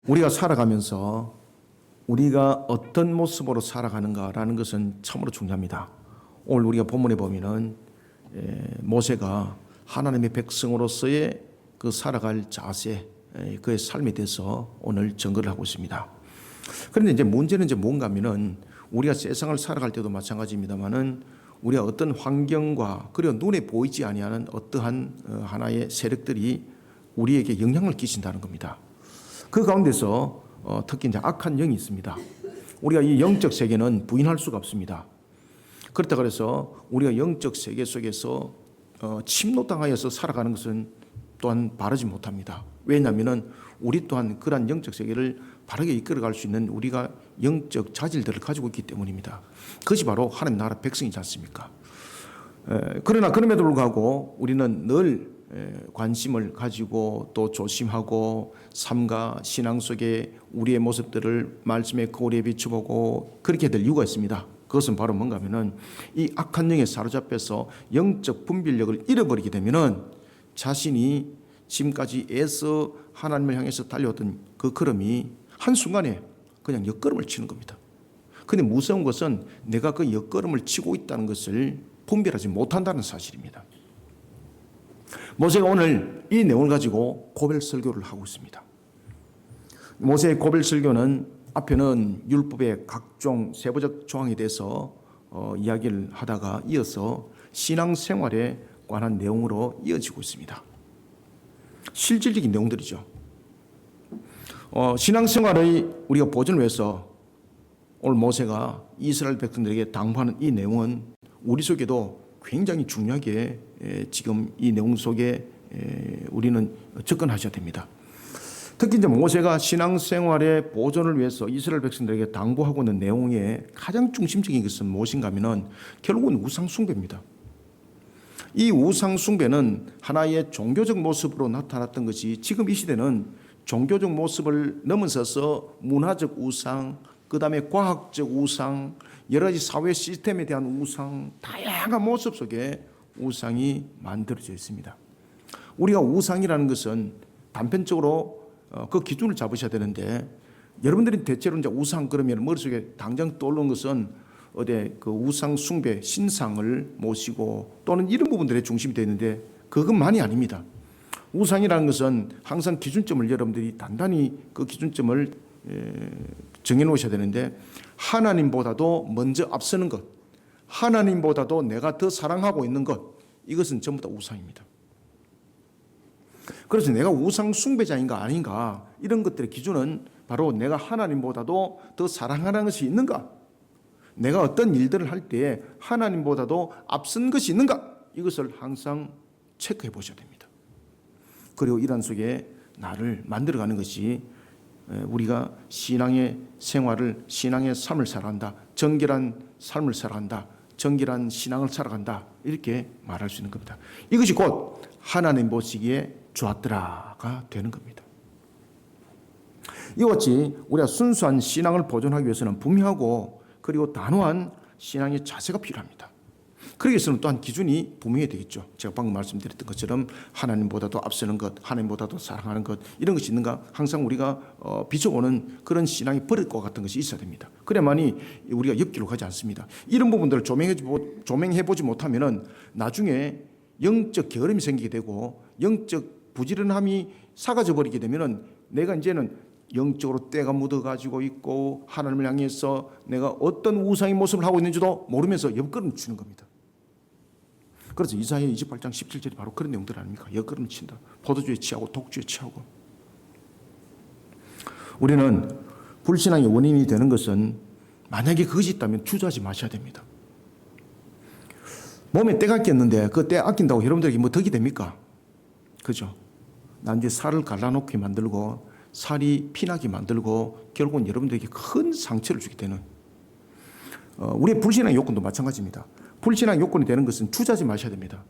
우리가 살아가면서 우리가 어떤 모습으로 살아가는가라는 것은 참으로 중요합니다. 오늘 우리가 본문에 보면은 모세가 하나님의 백성으로서의 그 살아갈 자세, 그의 삶에 대해서 오늘 증거를 하고 있습니다. 그런데 이제 문제는 뭔가 하면은 우리가 세상을 살아갈 때도 마찬가지입니다만은 우리가 어떤 환경과 그리고 눈에 보이지 아니하는 어떠한 하나의 세력들이 우리에게 영향을 끼친다는 겁니다. 그 가운데서 특히 이제 악한 영이 있습니다. 우리가 이 영적 세계는 부인할 수가 없습니다. 그렇다 그래서 우리가 영적 세계 속에서 침노당하여서 살아가는 것은 또한 바르지 못합니다. 왜냐하면 우리 또한 그러한 영적 세계를 바르게 이끌어갈 수 있는 우리가 영적 자질들을 가지고 있기 때문입니다. 그것이 바로 하나님 나라 백성이지 않습니까? 그러나 그럼에도 불구하고 우리는 늘 관심을 가지고 또 조심하고 삶과 신앙 속에 우리의 모습들을 말씀의 거울에 비춰보고 그렇게 될 이유가 있습니다. 그것은 바로 뭔가 하면은 이 악한 영에 사로잡혀서 영적 분별력을 잃어버리게 되면은 자신이 지금까지 애써 하나님을 향해서 달려왔던 그 걸음이 한순간에 그냥 옆걸음을 치는 겁니다. 그런데 무서운 것은 내가 그 옆걸음을 치고 있다는 것을 분별하지 못한다는 사실입니다. 모세가 오늘 이 내용을 가지고 고별 설교를 하고 있습니다. 모세의 고별 설교는 앞에는 율법의 각종 세부적 조항에 대해서 이야기를 하다가 이어서 신앙생활에 관한 내용으로 이어지고 있습니다. 실질적인 내용들이죠. 신앙생활의 우리가 보존을 위해서 오늘 모세가 이스라엘 백성들에게 당부하는 이 내용은 우리 속에도 굉장히 중요하게 지금 이 내용 속에 우리는 접근하셔야 됩니다. 특히 이제 모세가 신앙생활의 보존을 위해서 이스라엘 백성들에게 당부하고 있는 내용의 가장 중심적인 것은 무엇인가 하면은 결국은 우상숭배입니다. 이 우상숭배는 하나의 종교적 모습으로 나타났던 것이 지금 이 시대는 종교적 모습을 넘어서서 문화적 우상, 그 다음에 과학적 우상, 여러 가지 사회 시스템에 대한 우상, 다양한 모습 속에 우상이 만들어져 있습니다. 우리가 우상이라는 것은 단편적으로 그 기준을 잡으셔야 되는데, 여러분들이 대체로 이제 우상 그러면 머릿속에 당장 떠오르는 것은 어디 그 우상 숭배, 신상을 모시고 또는 이런 부분들에 중심이 되어 있는데 그것만이 아닙니다. 우상이라는 것은 항상 기준점을 여러분들이 단단히 그 기준점을 정해 놓으셔야 되는데, 하나님보다도 먼저 앞서는 것, 하나님보다도 내가 더 사랑하고 있는 것, 이것은 전부 다 우상입니다. 그래서 내가 우상 숭배자인가 아닌가, 이런 것들의 기준은 바로 내가 하나님보다도 더 사랑하는 것이 있는가, 내가 어떤 일들을 할 때에 하나님보다도 앞선 것이 있는가, 이것을 항상 체크해 보셔야 됩니다. 그리고 이런 속에 나를 만들어가는 것이 우리가 신앙의 생활을, 신앙의 삶을 살아간다, 정결한 삶을 살아간다, 정결한 신앙을 살아간다, 이렇게 말할 수 있는 겁니다. 이것이 곧 하나님 보시기에 좋았더라가 되는 겁니다. 이와 같이 우리가 순수한 신앙을 보존하기 위해서는 분명하고 그리고 단호한 신앙의 자세가 필요합니다. 그러기 위해서는 또한 기준이 분명해야 되겠죠. 제가 방금 말씀드렸던 것처럼 하나님보다도 앞서는 것, 하나님보다도 사랑하는 것, 이런 것이 있는가 항상 우리가 비춰보는 그런 신앙의 버릇과 같은 것이 있어야 됩니다. 그래야만이 우리가 옆길로 가지 않습니다. 이런 부분들을 조명해보지 못하면 나중에 영적 게으름이 생기게 되고 영적 부지런함이 사라져 버리게 되면 내가 이제는 영적으로 때가 묻어가지고 있고 하나님을 향해서 내가 어떤 우상의 모습을 하고 있는지도 모르면서 옆걸음 치는 겁니다. 그래서 이사야 28장 17절이 바로 그런 내용들 아닙니까? 옆걸음 친다. 포도주에 취하고 독주에 취하고. 우리는 불신앙의 원인이 되는 것은 만약에 그것이 있다면 주저하지 마셔야 됩니다. 몸에 때가 꼈는데 그 때 아낀다고 여러분들에게 뭐 덕이 됩니까? 그죠? 난 이제 살을 갈라놓게 만들고 살이 피나게 만들고 결국은 여러분들에게 큰 상처를 주게 되는, 우리의 불신앙의 요건도 마찬가지입니다. 불신앙의 요건이 되는 것은 주저하지 마셔야 됩니다.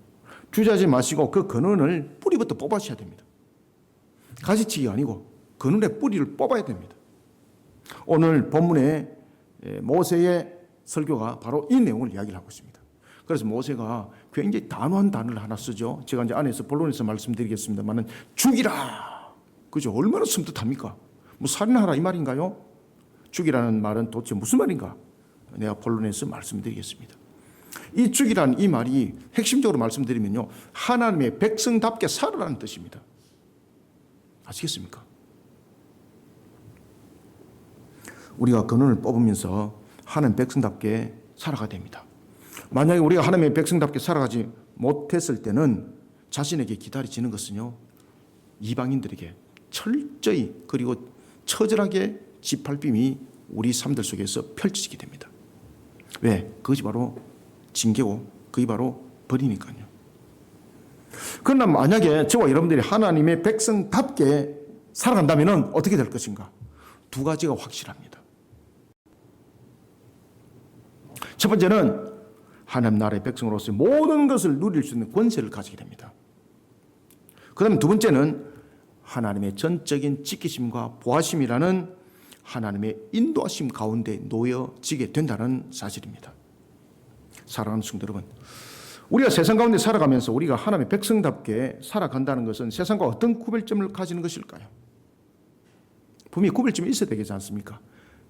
주저하지 마시고 그 근원을 뿌리부터 뽑아셔야 됩니다. 가지치기가 아니고 근원의 뿌리를 뽑아야 됩니다. 오늘 본문의 모세의 설교가 바로 이 내용을 이야기를 하고 있습니다. 그래서 모세가 굉장히 단호한 단어를 하나 쓰죠. 제가 이제 안에서 본론에서 말씀드리겠습니다만은 죽이라. 그죠? 얼마나 섬뜩합니까? 뭐 살인하라 이 말인가요? 죽이라는 말은 도대체 무슨 말인가? 내가 본론에서 말씀드리겠습니다. 이 죽이라는 이 말이 핵심적으로 말씀드리면요, 하나님의 백성답게 살아라는 뜻입니다. 아시겠습니까? 우리가 근원을 뽑으면서 하나님 백성답게 살아가야 됩니다. 만약에 우리가 하나님의 백성답게 살아가지 못했을 때는 자신에게 기다려지는 것은요, 이방인들에게 철저히 그리고 처절하게 짓밟힘이 우리 삶들 속에서 펼쳐지게 됩니다. 왜? 그것이 바로 징계고 그게 바로 벌이니까요. 그러나 만약에 저와 여러분들이 하나님의 백성답게 살아간다면 어떻게 될 것인가? 두 가지가 확실합니다. 첫 번째는 하나님 나라의 백성으로서 모든 것을 누릴 수 있는 권세를 가지게 됩니다. 그 다음에 두 번째는 하나님의 전적인 지키심과 보호하심이라는 하나님의 인도하심 가운데 놓여지게 된다는 사실입니다. 사랑하는 성도 여러분, 우리가 세상 가운데 살아가면서 우리가 하나님의 백성답게 살아간다는 것은 세상과 어떤 구별점을 가지는 것일까요? 분명히 구별점이 있어야 되겠지 않습니까?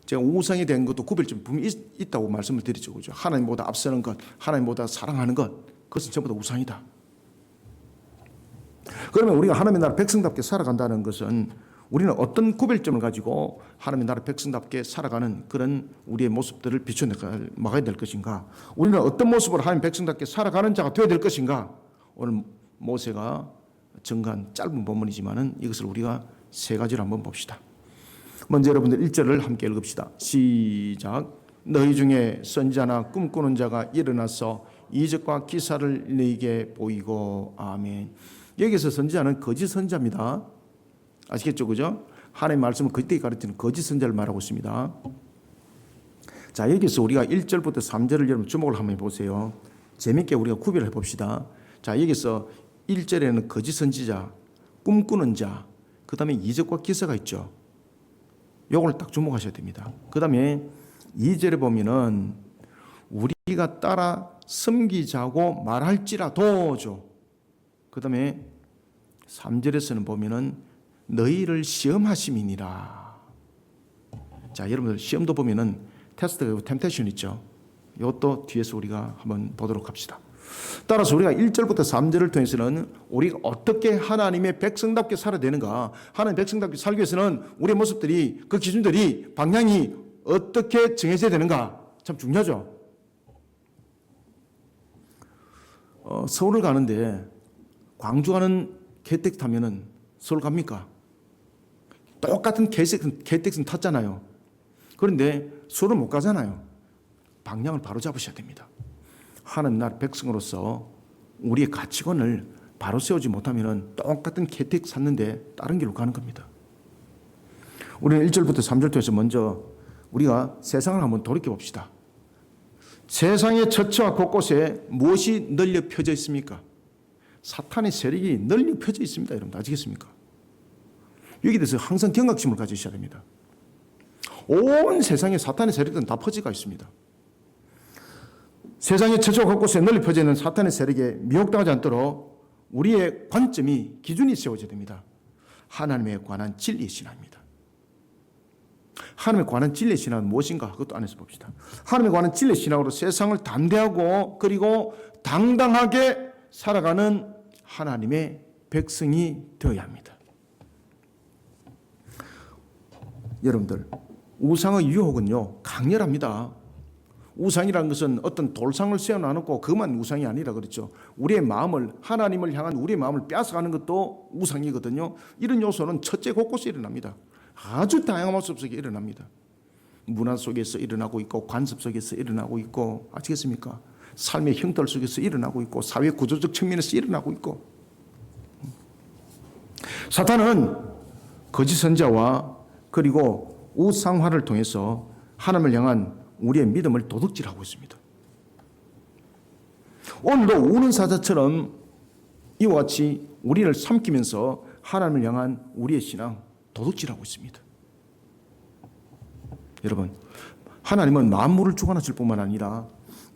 제가 우상에 대한 것도 구별점이 분명히 있다고 말씀을 드리죠. 그죠? 하나님보다 앞서는 것, 하나님보다 사랑하는 것, 그것은 전부 다 우상이다. 그러면 우리가 하나님의 나라 백성답게 살아간다는 것은 우리는 어떤 구별점을 가지고 하나님의 나라 백성답게 살아가는 그런 우리의 모습들을 비춰나가야 될 것인가? 우리는 어떤 모습으로 하나님 백성답게 살아가는 자가 되어야 될 것인가? 오늘 모세가 증거한 짧은 본문이지만은 이것을 우리가 세 가지로 한번 봅시다. 먼저 여러분들 1절을 함께 읽읍시다. 시작. 너희 중에 선지자나 꿈꾸는 자가 일어나서 이적과 기사를 너희에게 보이고. 아멘. 여기서 선지자는 거짓 선지자입니다. 아시겠죠? 그죠? 하나님의 말씀을 그때 가르치는 거짓 선지자를 말하고 있습니다. 자, 여기서 우리가 1절부터 3절을 여러분 주목을 한번 해보세요. 재밌게 우리가 구별해 봅시다. 자, 여기서 1절에는 거짓 선지자, 꿈꾸는 자, 그 다음에 이적과 기사가 있죠. 요걸 딱 주목하셔야 됩니다. 그 다음에 2절에 보면은 우리가 따라 섬기자고 말할지라도죠. 그 다음에 3절에서는 보면은 너희를 시험하심이니라. 자, 여러분들 시험도 보면은 테스트, 템테이션 있죠. 이것도 뒤에서 우리가 한번 보도록 합시다. 따라서 우리가 1절부터 3절을 통해서는 우리가 어떻게 하나님의 백성답게 살아야 되는가, 하나님의 백성답게 살기 위해서는 우리의 모습들이, 그 기준들이, 방향이 어떻게 정해져야 되는가 참 중요하죠. 서울을 가는데 광주 가는 KTX 타면은 서울 갑니까? 똑같은 KTX는 탔잖아요. 그런데 서울은 못 가잖아요. 방향을 바로 잡으셔야 됩니다. 하나님 나라 백성으로서 우리의 가치관을 바로 세우지 못하면 똑같은 KTX 샀는데 다른 길로 가는 겁니다. 우리는 1절부터 3절 통해서 먼저 우리가 세상을 한번 돌이켜 봅시다. 세상의 처처와 곳곳에 무엇이 널려 펴져 있습니까? 사탄의 세력이 널리 펴져 있습니다. 여러분 아시겠습니까? 여기에 대해서 항상 경각심을 가지셔야 됩니다. 온 세상에 사탄의 세력들은 다 퍼지가 있습니다. 세상의 처처와 곳곳에 널리 펴져 있는 사탄의 세력에 미혹당하지 않도록 우리의 관점이, 기준이 세워져야 됩니다. 하나님에 관한 진리의 신앙입니다. 하나님에 관한 진리의 신앙은 무엇인가? 그것도 안에서 봅시다. 하나님에 관한 진리의 신앙으로 세상을 담대하고 그리고 당당하게 살아가는 하나님의 백성이 되어야 합니다. 여러분들, 우상의 유혹은요 강렬합니다. 우상이라는 것은 어떤 돌상을 세워놔놓고 그만 우상이 아니라 그렇죠. 우리의 마음을, 하나님을 향한 우리의 마음을 빼앗아가는 것도 우상이거든요. 이런 요소는 첫째 곳곳에 일어납니다. 아주 다양한 모습 속에 일어납니다. 문화 속에서 일어나고 있고, 관습 속에서 일어나고 있고, 아시겠습니까? 삶의 형태 속에서 일어나고 있고, 사회 구조적 측면에서 일어나고 있고. 사탄은 거짓 선지자와 그리고 우상화를 통해서 하나님을 향한 우리의 믿음을 도둑질하고 있습니다. 오늘도 우는 사자처럼 이와 같이 우리를 삼키면서 하나님을 향한 우리의 신앙 도둑질하고 있습니다. 여러분, 하나님은 만물을 주관하실 뿐만 아니라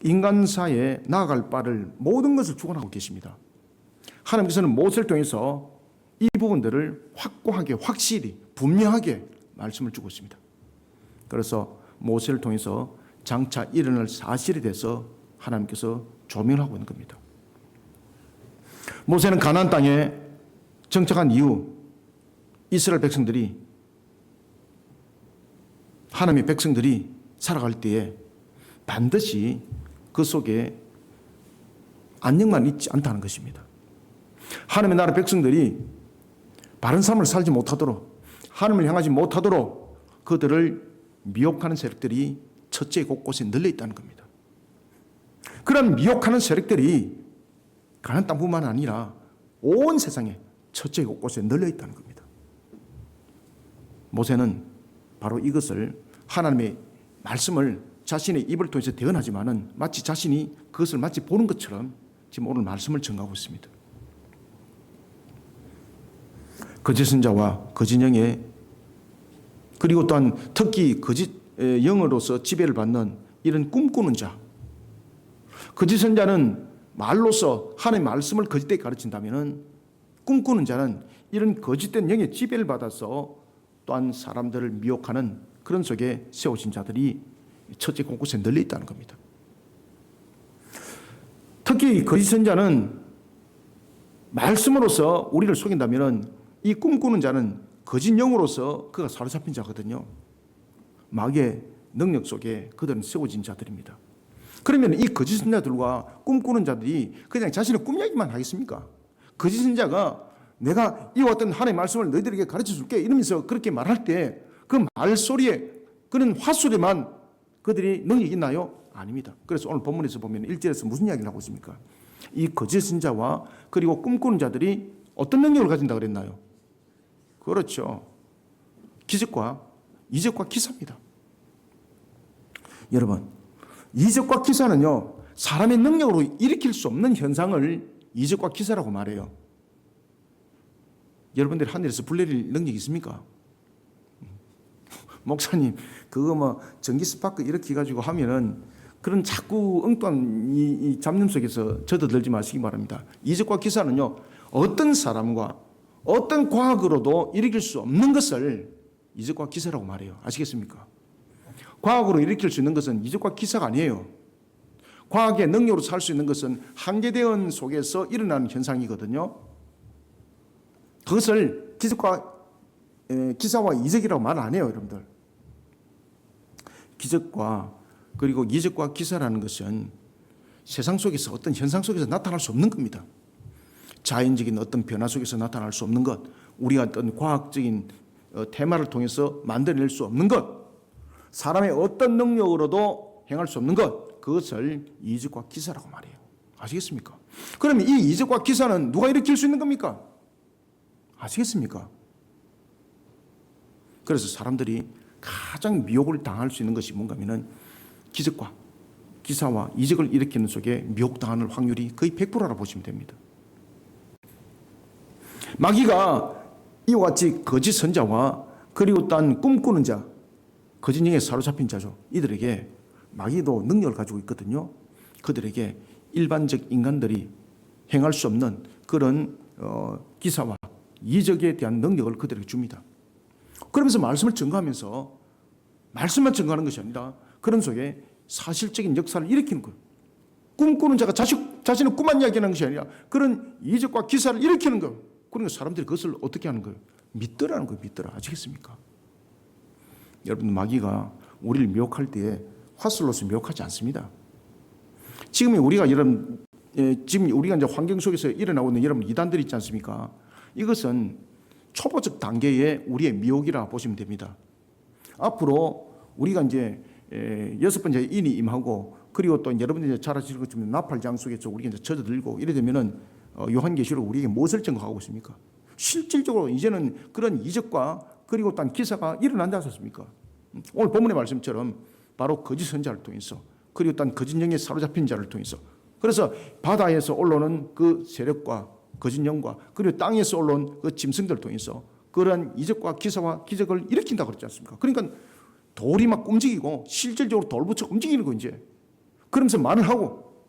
인간사에 나아갈 바를 모든 것을 주관하고 계십니다. 하나님께서는 모세를 통해서 이 부분들을 확고하게, 확실히, 분명하게 말씀을 주고 있습니다. 그래서 모세를 통해서 장차 일어날 사실에 대해서 하나님께서 조명하고 있는 겁니다. 모세는 가나안 땅에 정착한 이후 이스라엘 백성들이, 하나님의 백성들이 살아갈 때에 반드시 그 속에 안녕만 있지 않다는 것입니다. 하나님의 나라 백성들이 바른 삶을 살지 못하도록, 하나님을 향하지 못하도록 그들을 미혹하는 세력들이 첫째 곳곳에 널려 있다는 겁니다. 그런 미혹하는 세력들이 가나안 땅뿐만 아니라 온 세상에 첫째 곳곳에 널려 있다는 겁니다. 모세는 바로 이것을, 하나님의 말씀을 자신의 입을 통해서 대언하지만은 마치 자신이 그것을 마치 보는 것처럼 지금 오늘 말씀을 전하고 있습니다. 거짓 선자와 거짓 영의, 그리고 또한 특히 거짓 영으로서 지배를 받는 이런 꿈꾸는 자, 거짓 선자는 말로서 하나님의 말씀을 거짓되게 가르친다면, 꿈꾸는 자는 이런 거짓된 영의 지배를 받아서 또한 사람들을 미혹하는 그런 속에 세우신 자들이 첫째 곳곳에 널려 있다는 겁니다. 특히 거짓 선자는 말씀으로서 우리를 속인다면, 이 꿈꾸는 자는 거짓 영으로서 그가 사로잡힌 자거든요. 마귀의 능력 속에 그들은 세워진 자들입니다. 그러면 이 거짓 선자들과 꿈꾸는 자들이 그냥 자신의 꿈 이야기만 하겠습니까? 거짓 선자가 내가 이와 같은 하나님의 말씀을 너희들에게 가르쳐 줄게 이러면서 그렇게 말할 때 그 말소리에, 그런 화술에만 그들이 능력이 있나요? 아닙니다. 그래서 오늘 본문에서 보면 1절에서 무슨 이야기를 하고 있습니까? 이 거짓 선자와 그리고 꿈꾸는 자들이 어떤 능력을 가진다고 그랬나요? 그렇죠. 기적과 이적과 기사입니다. 여러분, 이적과 기사는요, 사람의 능력으로 일으킬 수 없는 현상을 이적과 기사라고 말해요. 여러분들이 하늘에서 불 내릴 능력이 있습니까? 목사님, 그거 뭐 전기 스파크 이렇게 해가지고 하면은 그런 자꾸 엉뚱한 이 잡념 속에서 젖어들지 마시기 바랍니다. 이적과 기사는요, 어떤 사람과 어떤 과학으로도 일으킬 수 없는 것을 이적과 기사라고 말해요. 아시겠습니까? 과학으로 일으킬 수 있는 것은 이적과 기사가 아니에요. 과학의 능력으로 살 수 있는 것은 한계대원 속에서 일어나는 현상이거든요. 그것을 기사와 이적이라고 말 안 해요, 여러분들. 기적과 그리고 이적과 기사라는 것은 세상 속에서 어떤 현상 속에서 나타날 수 없는 겁니다. 자연적인 어떤 변화 속에서 나타날 수 없는 것, 우리가 어떤 과학적인 테마를 통해서 만들어낼 수 없는 것, 사람의 어떤 능력으로도 행할 수 없는 것, 그것을 이적과 기사라고 말해요. 아시겠습니까? 그러면 이 이적과 기사는 누가 일으킬 수 있는 겁니까? 아시겠습니까? 그래서 사람들이 가장 미혹을 당할 수 있는 것이 뭔가 하면은 기적과 기사와 이적을 일으키는 속에 미혹당하는 확률이 거의 100%라고 보시면 됩니다. 마귀가 이와 같이 거짓 선자와 그리고 딴 꿈꾸는 자, 거짓 영에 사로잡힌 자죠. 이들에게 마귀도 능력을 가지고 있거든요. 그들에게 일반적 인간들이 행할 수 없는 그런 기사와 이적에 대한 능력을 그들에게 줍니다. 그러면서 말씀을 증거하면서 말씀만 증거하는 것이 아니라 그런 속에 사실적인 역사를 일으키는 거예요. 꿈꾸는 자가 자신의 꿈만 이야기하는 것이 아니라 그런 이적과 기사를 일으키는 거예요. 그러니까 사람들이 그것을 어떻게 하는 거예요? 믿더라는 거예요. 믿더라. 아시겠습니까? 여러분, 마귀가 우리를 미혹할 때에 화술로서 미혹하지 않습니다. 지금 우리가 이제 환경 속에서 일어나고 있는 여러분 이단들이 있지 않습니까? 이것은 초보적 단계의 우리의 미혹이라 보시면 됩니다. 앞으로 우리가 이제 6번째 인이 임하고 그리고 또 여러분들이 잘 아시는 것처럼 나팔장 속에서 우리가 이제 젖어들고 이래 되면은 요한계시록 우리에게 무엇을 증거하고 있습니까? 실질적으로 이제는 그런 이적과 그리고 또 기사가 일어난다 하셨습니까? 오늘 본문의 말씀처럼 바로 거짓 선자를 통해서 그리고 또 거짓 영에 사로잡힌 자를 통해서, 그래서 바다에서 올라오는 그 세력과 거짓 영과 그리고 땅에서 올라온 그 짐승들을 통해서 그러한 이적과 기사와 기적을 일으킨다고 그랬지 않습니까? 그러니까 돌이 막 움직이고 실질적으로 돌부처 움직이는 거 이제. 그러면서 말을 하고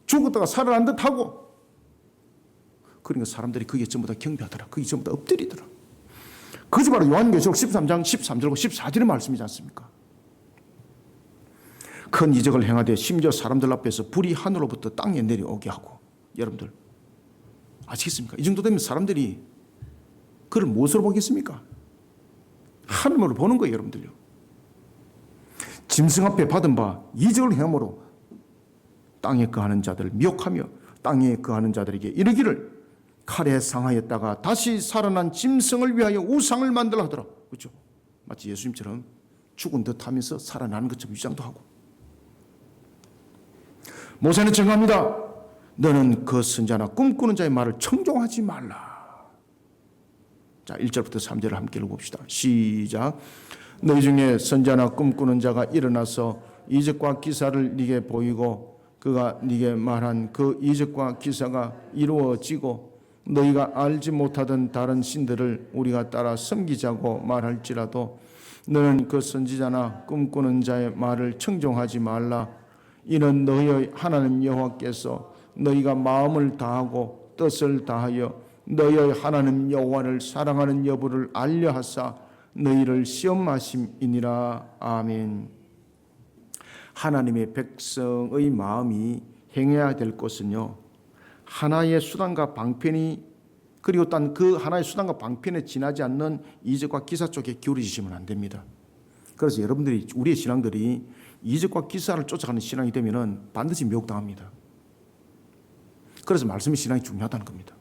죽었다가 살아난 듯 하고, 그러니까 사람들이 그게 전부 다 경배하더라. 그게 전부 다 엎드리더라. 그것이 바로 요한계시록 13장 13절과 14절의 말씀이지 않습니까? 큰 이적을 행하되 심지어 사람들 앞에서 불이 하늘로부터 땅에 내려오게 하고. 여러분들 아시겠습니까? 이 정도 되면 사람들이 그를 무엇으로 보겠습니까? 하늘으로 보는 거예요, 여러분들요. 짐승 앞에 받은 바 이적을 행함으로 땅에 거하는 자들을 미혹하며 땅에 거하는 자들에게 이르기를 칼에 상하였다가 다시 살아난 짐승을 위하여 우상을 만들어 하더라. 그렇죠? 마치 예수님처럼 죽은 듯 하면서 살아나는 것처럼 위장도 하고. 모세는 증거합니다. 너는 그 선자나 꿈꾸는 자의 말을 청종하지 말라. 자, 1절부터 3절을 함께 읽어봅시다. 시작. 너희 중에 선자나 꿈꾸는 자가 일어나서 이적과 기사를 네게 보이고 그가 네게 말한 그 이적과 기사가 이루어지고 너희가 알지 못하던 다른 신들을 우리가 따라 섬기자고 말할지라도 너는 그 선지자나 꿈꾸는 자의 말을 청종하지 말라. 이는 너희의 하나님 여호와께서 너희가 마음을 다하고 뜻을 다하여 너희의 하나님 여호와를 사랑하는 여부를 알려하사 너희를 시험하심이니라. 아멘. 하나님의 백성의 마음이 행해야 될 것은요, 하나의 수단과 방편이, 그리고 단 그 하나의 수단과 방편에 지나지 않는 이적과 기사 쪽에 기울이시면 안 됩니다. 그래서 여러분들이, 우리의 신앙들이 이적과 기사를 쫓아가는 신앙이 되면은 반드시 미혹당합니다. 그래서 말씀의 신앙이 중요하다는 겁니다.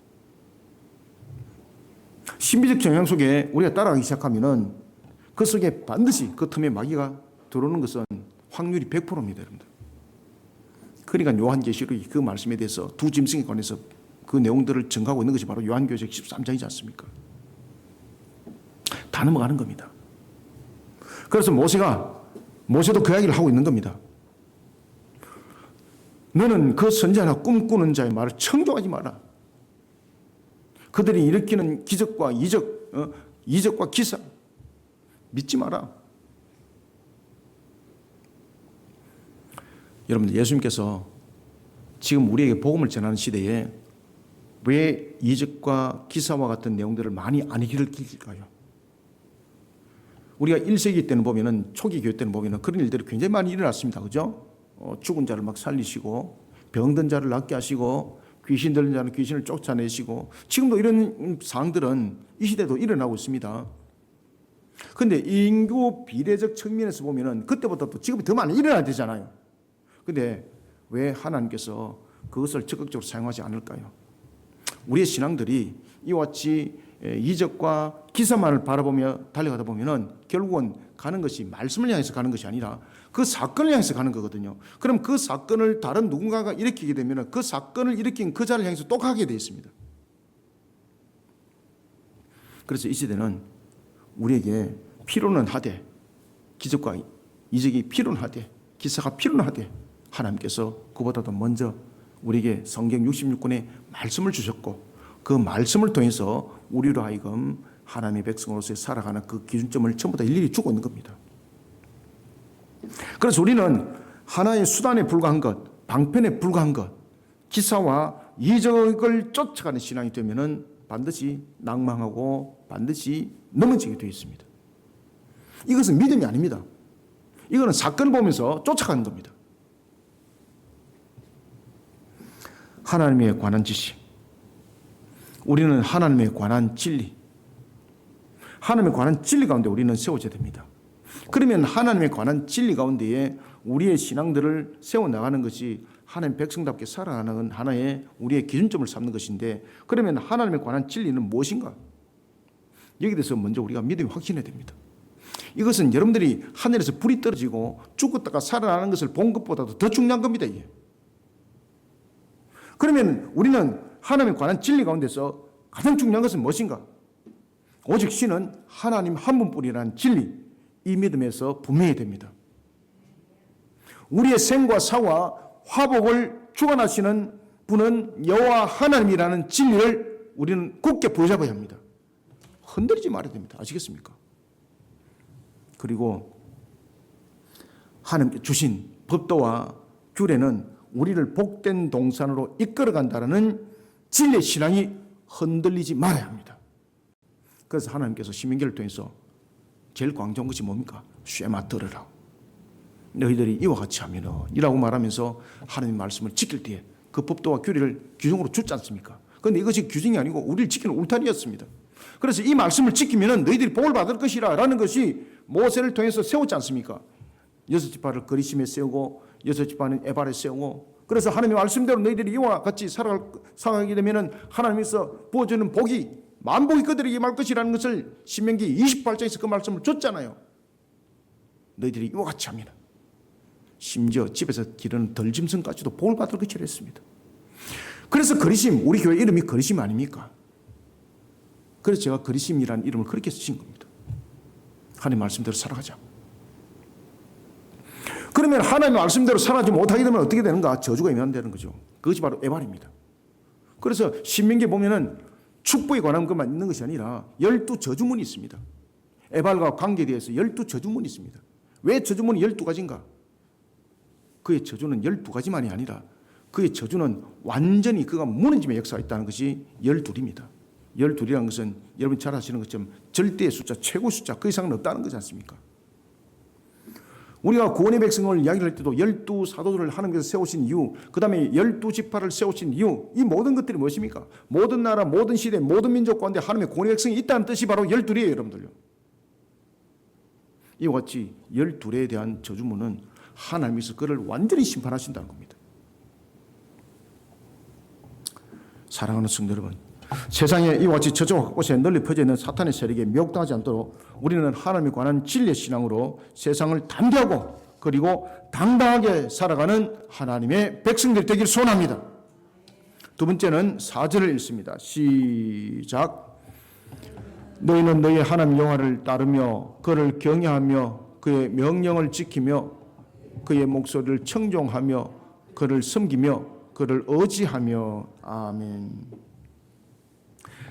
신비적 경향 속에 우리가 따라가기 시작하면은 그 속에 반드시 그 틈에 마귀가 들어오는 것은 확률이 100%입니다, 여러분들. 그러니까 요한계시록이 그 말씀에 대해서 두 짐승에 관해서 그 내용들을 증가하고 있는 것이 바로 요한계시록 13장이지 않습니까? 다 넘어가는 겁니다. 그래서 모세도 그 이야기를 하고 있는 겁니다. 너는 그 선지자나 꿈꾸는 자의 말을 청종하지 마라. 그들이 일으키는 기적과 이적과 기사 믿지 마라. 여러분들, 예수님께서 지금 우리에게 복음을 전하는 시대에 왜 이적과 기사와 같은 내용들을 많이 안 일으킬까요? 우리가 1세기 때는 보면은, 초기 교회 때는 보면은 그런 일들이 굉장히 많이 일어났습니다. 그죠? 죽은 자를 막 살리시고, 병든 자를 낫게 하시고, 귀신 들린 자는 귀신을 쫓아내시고, 지금도 이런 사항들은 이 시대도 일어나고 있습니다. 그런데 인구 비례적 측면에서 보면은 그때보다 또 지금이 더 많이 일어나야 되잖아요. 그런데 왜 하나님께서 그것을 적극적으로 사용하지 않을까요? 우리의 신앙들이 이와 같이 이적과 기사만을 바라보며 달려가다 보면은 결국은 가는 것이 말씀을 향해서 가는 것이 아니라 그 사건을 향해서 가는 거거든요. 그럼 그 사건을 다른 누군가가 일으키게 되면은 그 사건을 일으킨 그 자를 향해서 또 가게 되어 있습니다. 그래서 이 시대는 우리에게 필요는 하되, 기적과 이적이 필요는 하되, 기사가 필요는 하되, 하나님께서 그보다도 먼저 우리에게 성경 66권의 말씀을 주셨고, 그 말씀을 통해서 우리로 하여금 하나님의 백성으로서 살아가는 그 기준점을 전부 다 일일이 주고 있는 겁니다. 그래서 우리는 하나의 수단에 불과한 것, 방편에 불과한 것, 기사와 이적을 쫓아가는 신앙이 되면은 반드시 낭망하고 반드시 넘어지게 되어 있습니다. 이것은 믿음이 아닙니다. 이거는 사건을 보면서 쫓아가는 겁니다. 하나님에 관한 지식, 우리는 하나님에 관한 진리, 하나님에 관한 진리 가운데 우리는 세워져야 됩니다. 그러면 하나님에 관한 진리 가운데에 우리의 신앙들을 세워나가는 것이 하나님 백성답게 살아가는 하나의 우리의 기준점을 삼는 것인데, 그러면 하나님에 관한 진리는 무엇인가? 여기에 대해서 먼저 우리가 믿음이 확신해야 됩니다. 이것은 여러분들이 하늘에서 불이 떨어지고 죽었다가 살아나는 것을 본 것보다도 더 중요한 겁니다. 이게. 그러면 우리는 하나님에 관한 진리 가운데서 가장 중요한 것은 무엇인가? 오직 신은 하나님 한 분뿐이라는 진리, 이 믿음에서 분명히 됩니다. 우리의 생과 사와 화복을 주관하시는 분은 여호와 하나님이라는 진리를 우리는 굳게 붙잡아야 합니다. 흔들리지 말아야 됩니다. 아시겠습니까? 그리고 하나님께 주신 법도와 규례는 우리를 복된 동산으로 이끌어간다는 진리의 신앙이 흔들리지 말아야 합니다. 그래서 하나님께서 신명기를 통해서 제일 강조한 것이 뭡니까? 쉐마 들으라. 너희들이 이와 같이 하면은 이라고 말하면서 하나님 말씀을 지킬 때에 그 법도와 규례를 규정으로 줬지 않습니까? 그런데 이것이 규정이 아니고 우리를 지키는 울타리였습니다. 그래서 이 말씀을 지키면은 너희들이 복을 받을 것이라 라는 것이 모세를 통해서 세웠지 않습니까? 6지파를 거리심에 세우고 6지파는 에발에 세우고, 그래서 하나님의 말씀대로 너희들이 이와 같이 살아가게 되면은 하나님께서 부어주는 복이 만복이 그들에게 임할 것이라는 것을 신명기 28장에서 그 말씀을 줬잖아요. 너희들이 이와 같이 하면 심지어 집에서 기르는 덜짐승까지도 복을 받을 것이라 했습니다. 그래서 거리심, 우리 교회 이름이 거리심 아닙니까? 그래서 제가 거리심이라는 이름을 그렇게 쓰신 겁니다. 하나님 말씀대로 살아가자. 그러면 하나님 말씀대로 살아가지 못하게 되면 어떻게 되는가? 저주가 임한다는 거죠. 그것이 바로 에발입니다. 그래서 신명기에 보면은 축복에 관한 것만 있는 것이 아니라 12저주문이 있습니다. 에발과 관계에 대해서 12저주문이 있습니다. 왜 저주문이 12가지인가? 그의 저주는 12가지만이 아니라 그의 저주는 완전히 그가 무너짐의 역사가 있다는 것이 12입니다. 12이라는 것은 여러분 잘 아시는 것처럼 절대의 숫자, 최고 숫자, 그 이상은 없다는 거지 않습니까? 우리가 구원의 백성을 이야기를 할 때도 12사도들을 하나님께서 세우신 이유, 그 다음에 12지파를 세우신 이유, 이 모든 것들이 무엇입니까? 모든 나라, 모든 시대, 모든 민족 가운데 하나님의 구원의 백성이 있다는 뜻이 바로 12이에요, 여러분들요. 이와 같이 12에 대한 저주문은 하나님께서 그를 완전히 심판하신다는 겁니다. 사랑하는 성도 여러분, 세상에 이와 같이 저주와 곳에 널리 퍼져 있는 사탄의 세력에 미혹당하지 않도록 우리는 하나님에 관한 진리의 신앙으로 세상을 담대하고 그리고 당당하게 살아가는 하나님의 백성들 되기를 소원합니다. 두 번째는 4절을 읽습니다. 시작. 너희는 너희 하나님 여호와를 따르며 그를 경외하며 그의 명령을 지키며 그의 목소리를 청종하며 그를 섬기며 그를 의지하며. 아멘.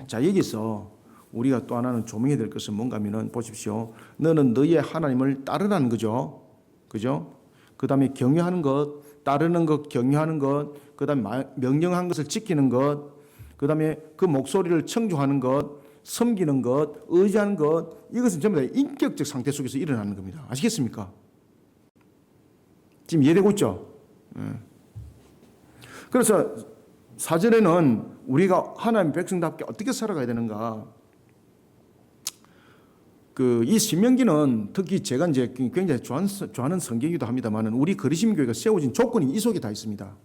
자, 여기서 우리가 또 하나는 조명해야 될 것은 뭔가 하면은 보십시오. 너는 너희의 하나님을 따르라는 거죠. 그죠? 그 다음에 경외하는 것, 따르는 것, 경외하는 것, 그 다음에 명령한 것을 지키는 것, 그 다음에 그 목소리를 청종하는 것, 섬기는 것, 의지하는 것, 이것은 전부 다 인격적 상태 속에서 일어나는 겁니다. 아시겠습니까? 지금 이해되고 있죠? 그래서 4절에는 우리가 하나님 백성답게 어떻게 살아가야 되는가? 이 신명기는 특히 제가 이제 굉장히 좋아하는 성경이기도 합니다만은 우리 거리심 교회가 세워진 조건이 이 속에 다 있습니다.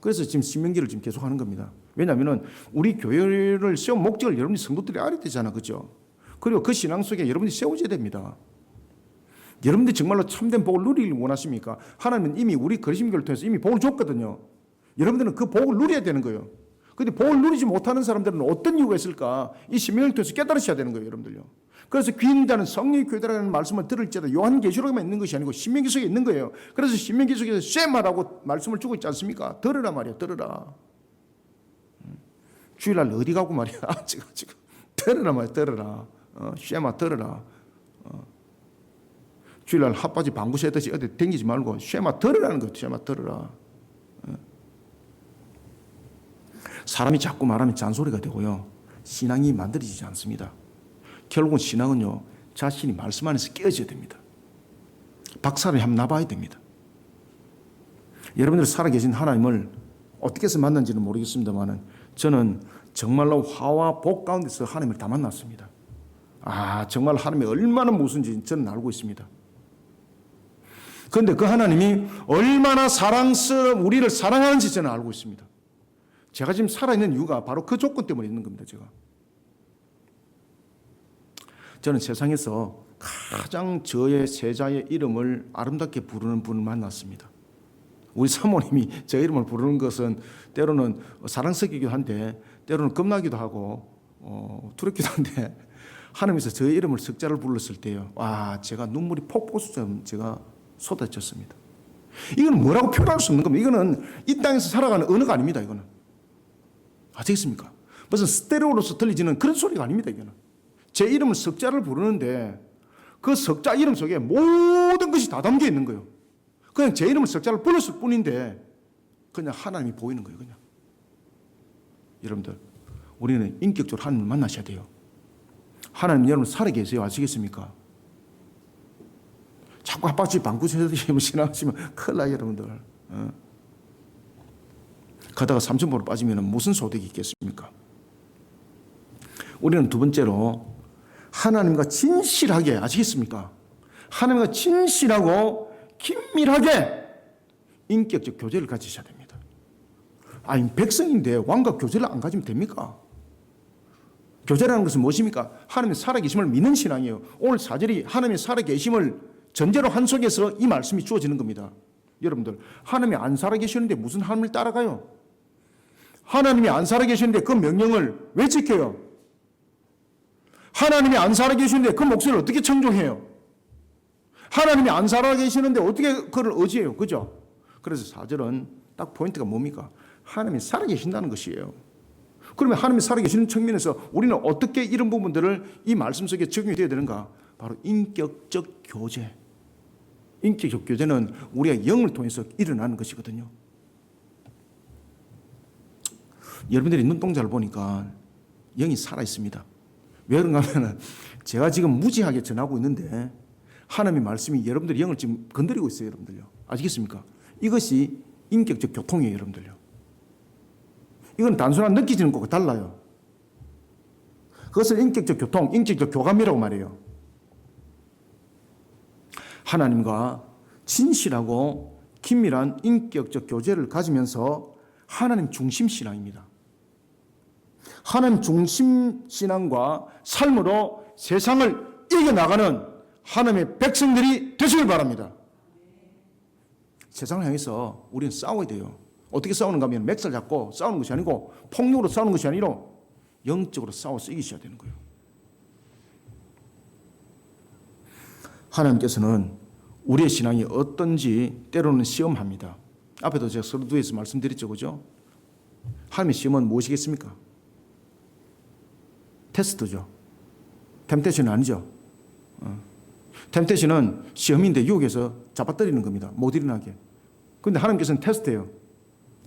그래서 지금 신명기를 지금 계속 하는 겁니다. 왜냐하면은 우리 교회를 세운 목적을 여러분이 성도들이 알아야 되잖아, 그죠? 그리고 그 신앙 속에 여러분이 세워져야 됩니다. 여러분들이 정말로 참된 복을 누리길 원하십니까? 하나님은 이미 우리 거리심 교회를 통해서 이미 복을 줬거든요. 여러분들은 그 복을 누려야 되는 거예요. 그런데 복을 누리지 못하는 사람들은 어떤 이유가 있을까? 이 신명을 통해서 깨달으셔야 되는 거예요, 여러분들요. 그래서 귀인 자는 성령의 교회라는 말씀을 들을지라도 요한계시록에만 있는 것이 아니고 신명기 속에 있는 거예요. 그래서 신명기 속에서 쉐마라고 말씀을 주고 있지 않습니까? 들으라 말이야, 들으라. 주일날 어디 가고 말이야, 지금 들으라 말이야, 들으라. 쉐마 들으라. 주일날 핫바지 방구 새듯이 어디 댕기지 말고 쉐마 들으라는 거예요, 쉐마 들으라. 사람이 자꾸 말하면 잔소리가 되고요. 신앙이 만들어지지 않습니다. 결국은 신앙은요, 자신이 말씀 안에서 깨어져야 됩니다. 박사를 한번 나봐야 됩니다. 여러분들이 살아계신 하나님을 어떻게 해서 만난지는 모르겠습니다만 저는 정말로 화와 복 가운데서 하나님을 다 만났습니다. 정말 하나님이 얼마나 무슨지 저는 알고 있습니다. 그런데 그 하나님이 얼마나 우리를 사랑하는지 저는 알고 있습니다. 제가 지금 살아있는 이유가 바로 그 조건 때문에 있는 겁니다. 저는 세상에서 가장 저의 세자의 이름을 아름답게 부르는 분을 만났습니다. 우리 사모님이 제 이름을 부르는 것은 때로는 사랑스럽기도 한데 때로는 겁나기도 하고 두렵기도 한데 하나님께서 저의 이름을 석자를 불렀을 때요, 제가 눈물이 폭포수처럼 제가 쏟아졌습니다. 이건 뭐라고 표현할 수 없는 겁니다. 이거는 이 땅에서 살아가는 언어가 아닙니다. 이거는 아시겠습니까? 무슨 스테레오로서 들리지는 그런 소리가 아닙니다. 이거는 제 이름을 석자를 부르는데 그 석자 이름 속에 모든 것이 다 담겨 있는 거예요. 그냥 제 이름을 석자를 불렀을 뿐인데 그냥 하나님이 보이는 거예요. 그냥. 여러분들, 우리는 인격적으로 하나님을 만나셔야 돼요. 하나님 여러분 살아계세요. 아시겠습니까? 자꾸 핫바지 방구 쳐서 신앙하시면 큰일 나요, 여러분들. 가다가 삼천포로 빠지면 무슨 소득이 있겠습니까? 우리는 두 번째로 하나님과 진실하게, 아시겠습니까? 하나님과 진실하고 긴밀하게 인격적 교제를 가지셔야 됩니다. 아니, 백성인데 왕과 교제를 안 가지면 됩니까? 교제라는 것은 무엇입니까? 하나님의 살아계심을 믿는 신앙이에요. 오늘 4절이 하나님의 살아계심을 전제로 한 속에서 이 말씀이 주어지는 겁니다. 여러분들, 하나님이 안 살아계시는데 무슨 하나님을 따라가요? 하나님이 안 살아계시는데 그 명령을 왜 지켜요? 하나님이 안 살아계시는데 그 목소리를 어떻게 청종해요? 하나님이 안 살아계시는데 어떻게 그를 의지해요? 그죠? 그래서 4절은 딱 포인트가 뭡니까? 하나님이 살아계신다는 것이에요. 그러면 하나님이 살아계시는 측면에서 우리는 어떻게 이런 부분들을 이 말씀 속에 적용이 되어야 되는가? 바로 인격적 교제. 인격적 교제는 우리가 영을 통해서 일어나는 것이거든요. 여러분들이 눈동자를 보니까 영이 살아있습니다. 왜 그런가 하면 제가 지금 무지하게 전하고 있는데 하나님의 말씀이 여러분들의 영을 지금 건드리고 있어요. 여러분들요. 아시겠습니까? 이것이 인격적 교통이에요. 여러분들요. 이건 단순한 느끼지는 것과 달라요. 그것을 인격적 교통, 인격적 교감이라고 말해요. 하나님과 진실하고 긴밀한 인격적 교제를 가지면서 하나님 중심 신앙입니다. 하나님 중심 신앙과 삶으로 세상을 이겨나가는 하나님의 백성들이 되시길 바랍니다. 세상을 향해서 우리는 싸워야 돼요. 어떻게 싸우는가 하면 맥살 잡고 싸우는 것이 아니고 폭력으로 싸우는 것이 아니라 영적으로 싸워서 이기셔야 되는 거예요. 하나님께서는 우리의 신앙이 어떤지 때로는 시험합니다. 앞에도 제가 서두에서 말씀드렸죠. 그죠? 하나님의 시험은 무엇이겠습니까? 테스트죠. 템테이션은 아니죠. 템테이션은 시험인데 유혹해서 잡아뜨리는 겁니다. 못 일어나게. 그런데 하나님께서는 테스트예요.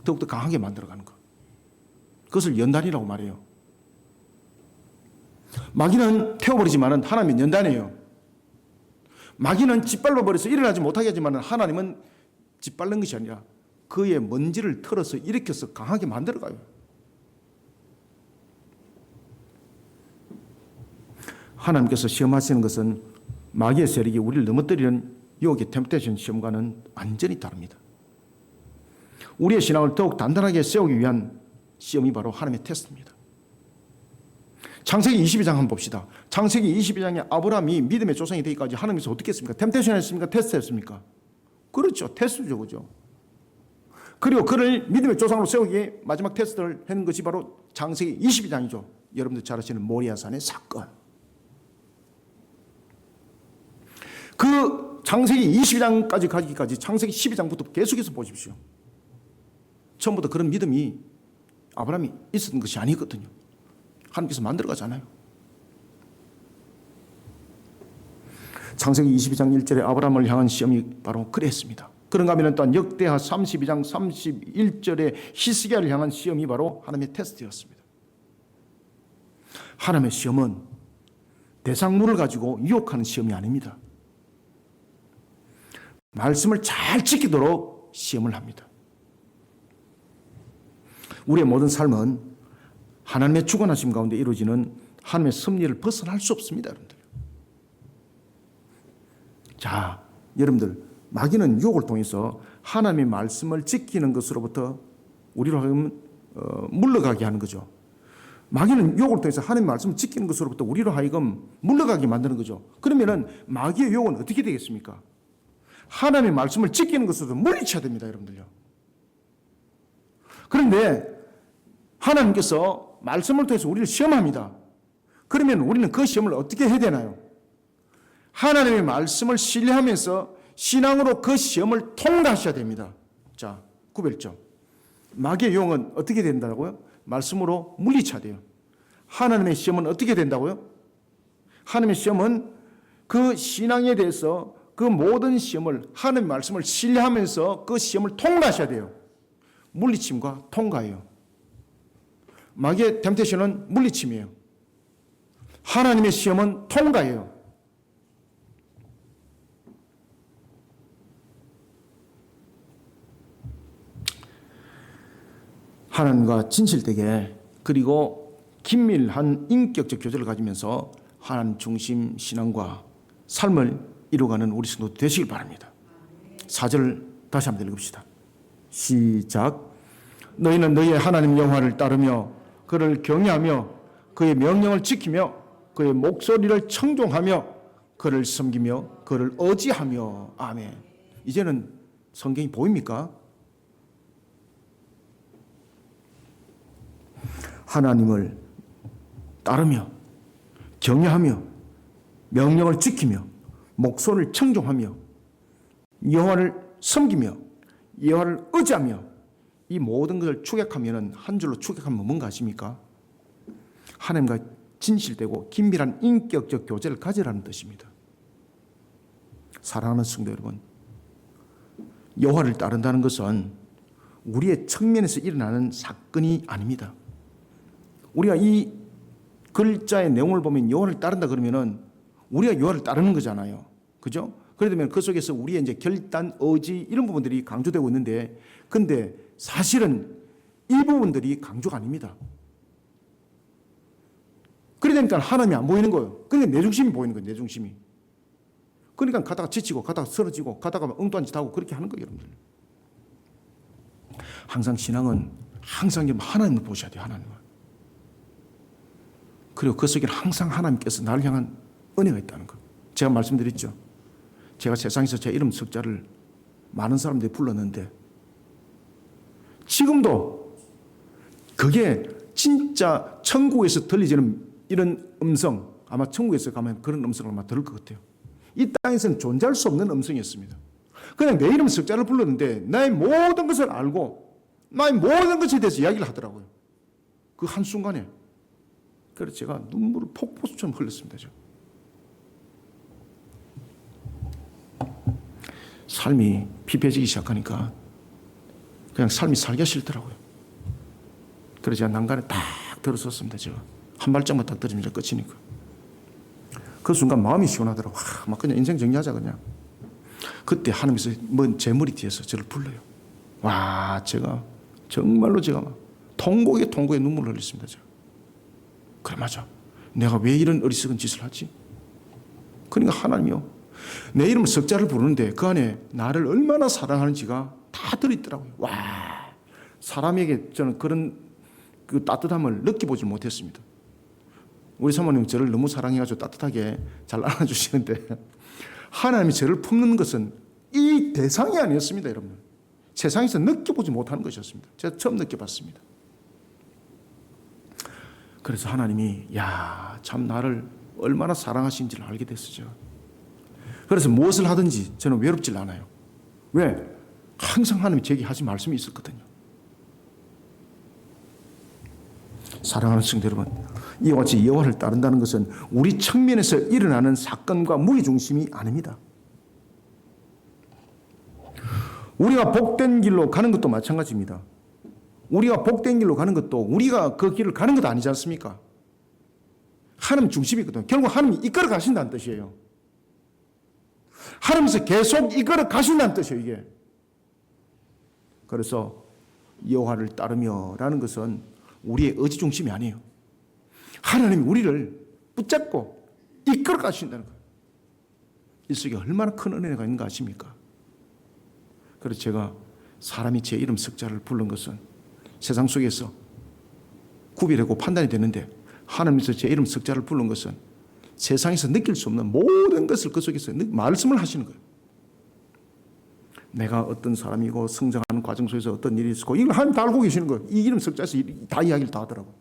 더욱더 강하게 만들어가는 것. 그것을 연단이라고 말해요. 마귀는 태워버리지만 하나님은 연단이에요. 마귀는 짓밟아버려서 일어나지 못하게 하지만 하나님은 짓밟는 것이 아니라 그의 먼지를 털어서 일으켜서 강하게 만들어가요. 하나님께서 시험하시는 것은 마귀의 세력이 우리를 넘어뜨리는 유혹의 템테이션 시험과는 완전히 다릅니다. 우리의 신앙을 더욱 단단하게 세우기 위한 시험이 바로 하나님의 테스트입니다. 창세기 22장 한번 봅시다. 창세기 22장에 아브라함이 믿음의 조상이 되기까지 하나님께서 어떻게 했습니까? 템테이션 했습니까? 테스트 했습니까? 그렇죠. 테스트죠. 그죠? 그리고 그를 믿음의 조상으로 세우기에 마지막 테스트를 하는 것이 바로 창세기 22장이죠. 여러분들 잘 아시는 모리아산의 사건. 그 창세기 22장까지 가기까지 창세기 12장부터 계속해서 보십시오. 처음부터 그런 믿음이 아브라함이 있었던 것이 아니거든요. 하나님께서 만들어가잖아요. 창세기 22장 1절에 아브라함을 향한 시험이 바로 그랬습니다. 그런가 하면 또한 역대하 32장 31절에 히스기야를 향한 시험이 바로 하나님의 테스트였습니다. 하나님의 시험은 대상물을 가지고 유혹하는 시험이 아닙니다. 말씀을 잘 지키도록 시험을 합니다. 우리의 모든 삶은 하나님의 주관하심 가운데 이루어지는 하나님의 섭리를 벗어날 수 없습니다. 여러분들. 자, 여러분들, 마귀는 유혹을 통해서 하나님의 말씀을 지키는 것으로부터 우리로 하여금 물러가게 하는 거죠. 마귀는 유혹을 통해서 하나님의 말씀을 지키는 것으로부터 우리로 하여금 물러가게 만드는 거죠. 그러면은 마귀의 유혹은 어떻게 되겠습니까? 하나님의 말씀을 지키는 것으로도 물리쳐야 됩니다, 여러분들요. 그런데 하나님께서 말씀을 통해서 우리를 시험합니다. 그러면 우리는 그 시험을 어떻게 해야 되나요? 하나님의 말씀을 신뢰하면서 신앙으로 그 시험을 통과하셔야 됩니다. 자, 구별점. 마귀의 유혹은 어떻게 된다고요? 말씀으로 물리쳐야 돼요. 하나님의 시험은 어떻게 된다고요? 하나님의 시험은 그 신앙에 대해서 그 모든 시험을 하나님의 말씀을 신뢰하면서 그 시험을 통과하셔야 돼요. 물리침과 통과예요. 마귀의 템테이션은 물리침이에요. 하나님의 시험은 통과예요. 하나님과 진실되게 그리고 긴밀한 인격적 교제를 가지면서 하나님 중심 신앙과 삶을 이루어가는 우리 성도 되시길 바랍니다. 4절 다시 한번 읽읍시다. 시작. 너희는 너희의 하나님 여호와를 따르며 그를 경외하며 그의 명령을 지키며 그의 목소리를 청종하며 그를 섬기며 그를 의지하며. 아멘. 이제는 성경이 보입니까? 하나님을 따르며 경외하며 명령을 지키며 목소리를 청종하며 여호와를 섬기며 여호와를 의지하며 이 모든 것을 축약하면 한 줄로 축약하면 뭔가 아십니까? 하나님과 진실되고 긴밀한 인격적 교제를 가지라는 뜻입니다. 사랑하는 성도 여러분, 여호와를 따른다는 것은 우리의 측면에서 일어나는 사건이 아닙니다. 우리가 이 글자의 내용을 보면 여호와를 따른다 그러면은 우리가 여호와를 따르는 거잖아요. 그죠? 그러면 그 속에서 우리의 이제 결단, 의지 이런 부분들이 강조되고 있는데, 근데 사실은 이 부분들이 강조가 아닙니다. 그러니까 하나님이 안 보이는 거예요. 그러니까 내 중심이 보이는 거예요. 내 중심이. 그러니까 가다가 지치고 가다가 쓰러지고 가다가 엉뚱한 짓 하고 그렇게 하는 거예요, 여러분들. 항상 신앙은 항상 하나님을 보셔야 돼요. 하나님을. 그리고 그 속에는 항상 하나님께서 나를 향한 은혜가 있다는 것. 제가 말씀드렸죠. 제가 세상에서 제 이름 석자를 많은 사람들이 불렀는데 지금도 그게 진짜 천국에서 들리지는 이런 음성, 아마 천국에서 가면 그런 음성을 아마 들을 것 같아요. 이 땅에서는 존재할 수 없는 음성이었습니다. 그냥 내 이름 석자를 불렀는데 나의 모든 것을 알고 나의 모든 것에 대해서 이야기를 하더라고요. 그 한순간에. 그래서 제가 눈물을 폭포수처럼 흘렸습니다. 저. 삶이 피폐해지기 시작하니까 그냥 삶이 살기가 싫더라고요. 그래서 제가 난간에 딱 들어섰습니다. 제가 한 발짝만 딱 들으면 끝이니까. 그 순간 마음이 시원하더라고요. 막 그냥 인생 정리하자 그냥. 그때 하나님께서 제 머리 뒤에서 저를 불러요. 와, 제가 정말로 제가 막 통곡에 눈물을 흘렸습니다. 제가. 그래, 맞아. 내가 왜 이런 어리석은 짓을 하지? 그러니까 하나님이요, 내 이름 석자를 부르는데 그 안에 나를 얼마나 사랑하는지가 다 들어있더라고요. 와, 사람에게 저는 그런 그 따뜻함을 느껴보지 못했습니다. 우리 사모님 저를 너무 사랑해가지고 따뜻하게 잘 안아주시는데 하나님이 저를 품는 것은 이 대상이 아니었습니다. 여러분, 세상에서 느껴보지 못하는 것이었습니다. 제가 처음 느껴봤습니다. 그래서 하나님이 참 나를 얼마나 사랑하신지를 알게 됐어요. 그래서 무엇을 하든지 저는 외롭질 않아요. 왜? 항상 하나님이 제게 하신 말씀이 있었거든요. 사랑하는 성도 여러분, 이와 같이 여호와를 따른다는 것은 우리 측면에서 일어나는 사건과 무게중심이 아닙니다. 우리가 복된 길로 가는 것도 마찬가지입니다. 우리가 복된 길로 가는 것도 우리가 그 길을 가는 것도 아니지 않습니까? 하나님 중심이거든요. 결국 하나님이 이끌어 가신다는 뜻이에요. 하나님께서 계속 이끌어 가신다는 뜻이에요, 이게. 그래서 여호와를 따르며라는 것은 우리의 의지 중심이 아니에요. 하나님이 우리를 붙잡고 이끌어 가신다는 거예요. 이 속에 얼마나 큰 은혜가 있는가 아십니까? 그래서 제가 사람이 제 이름 석자를 부른 것은 세상 속에서 구별하고 판단이 되는데, 하나님께서 제 이름 석자를 부른 것은 세상에서 느낄 수 없는 모든 것을 그 속에서 말씀을 하시는 거예요. 내가 어떤 사람이고 성장하는 과정 속에서 어떤 일이 있었고 이걸 하나님 다 알고 계시는 거예요. 이 이름 석자에서 다 이야기를 다 하더라고요.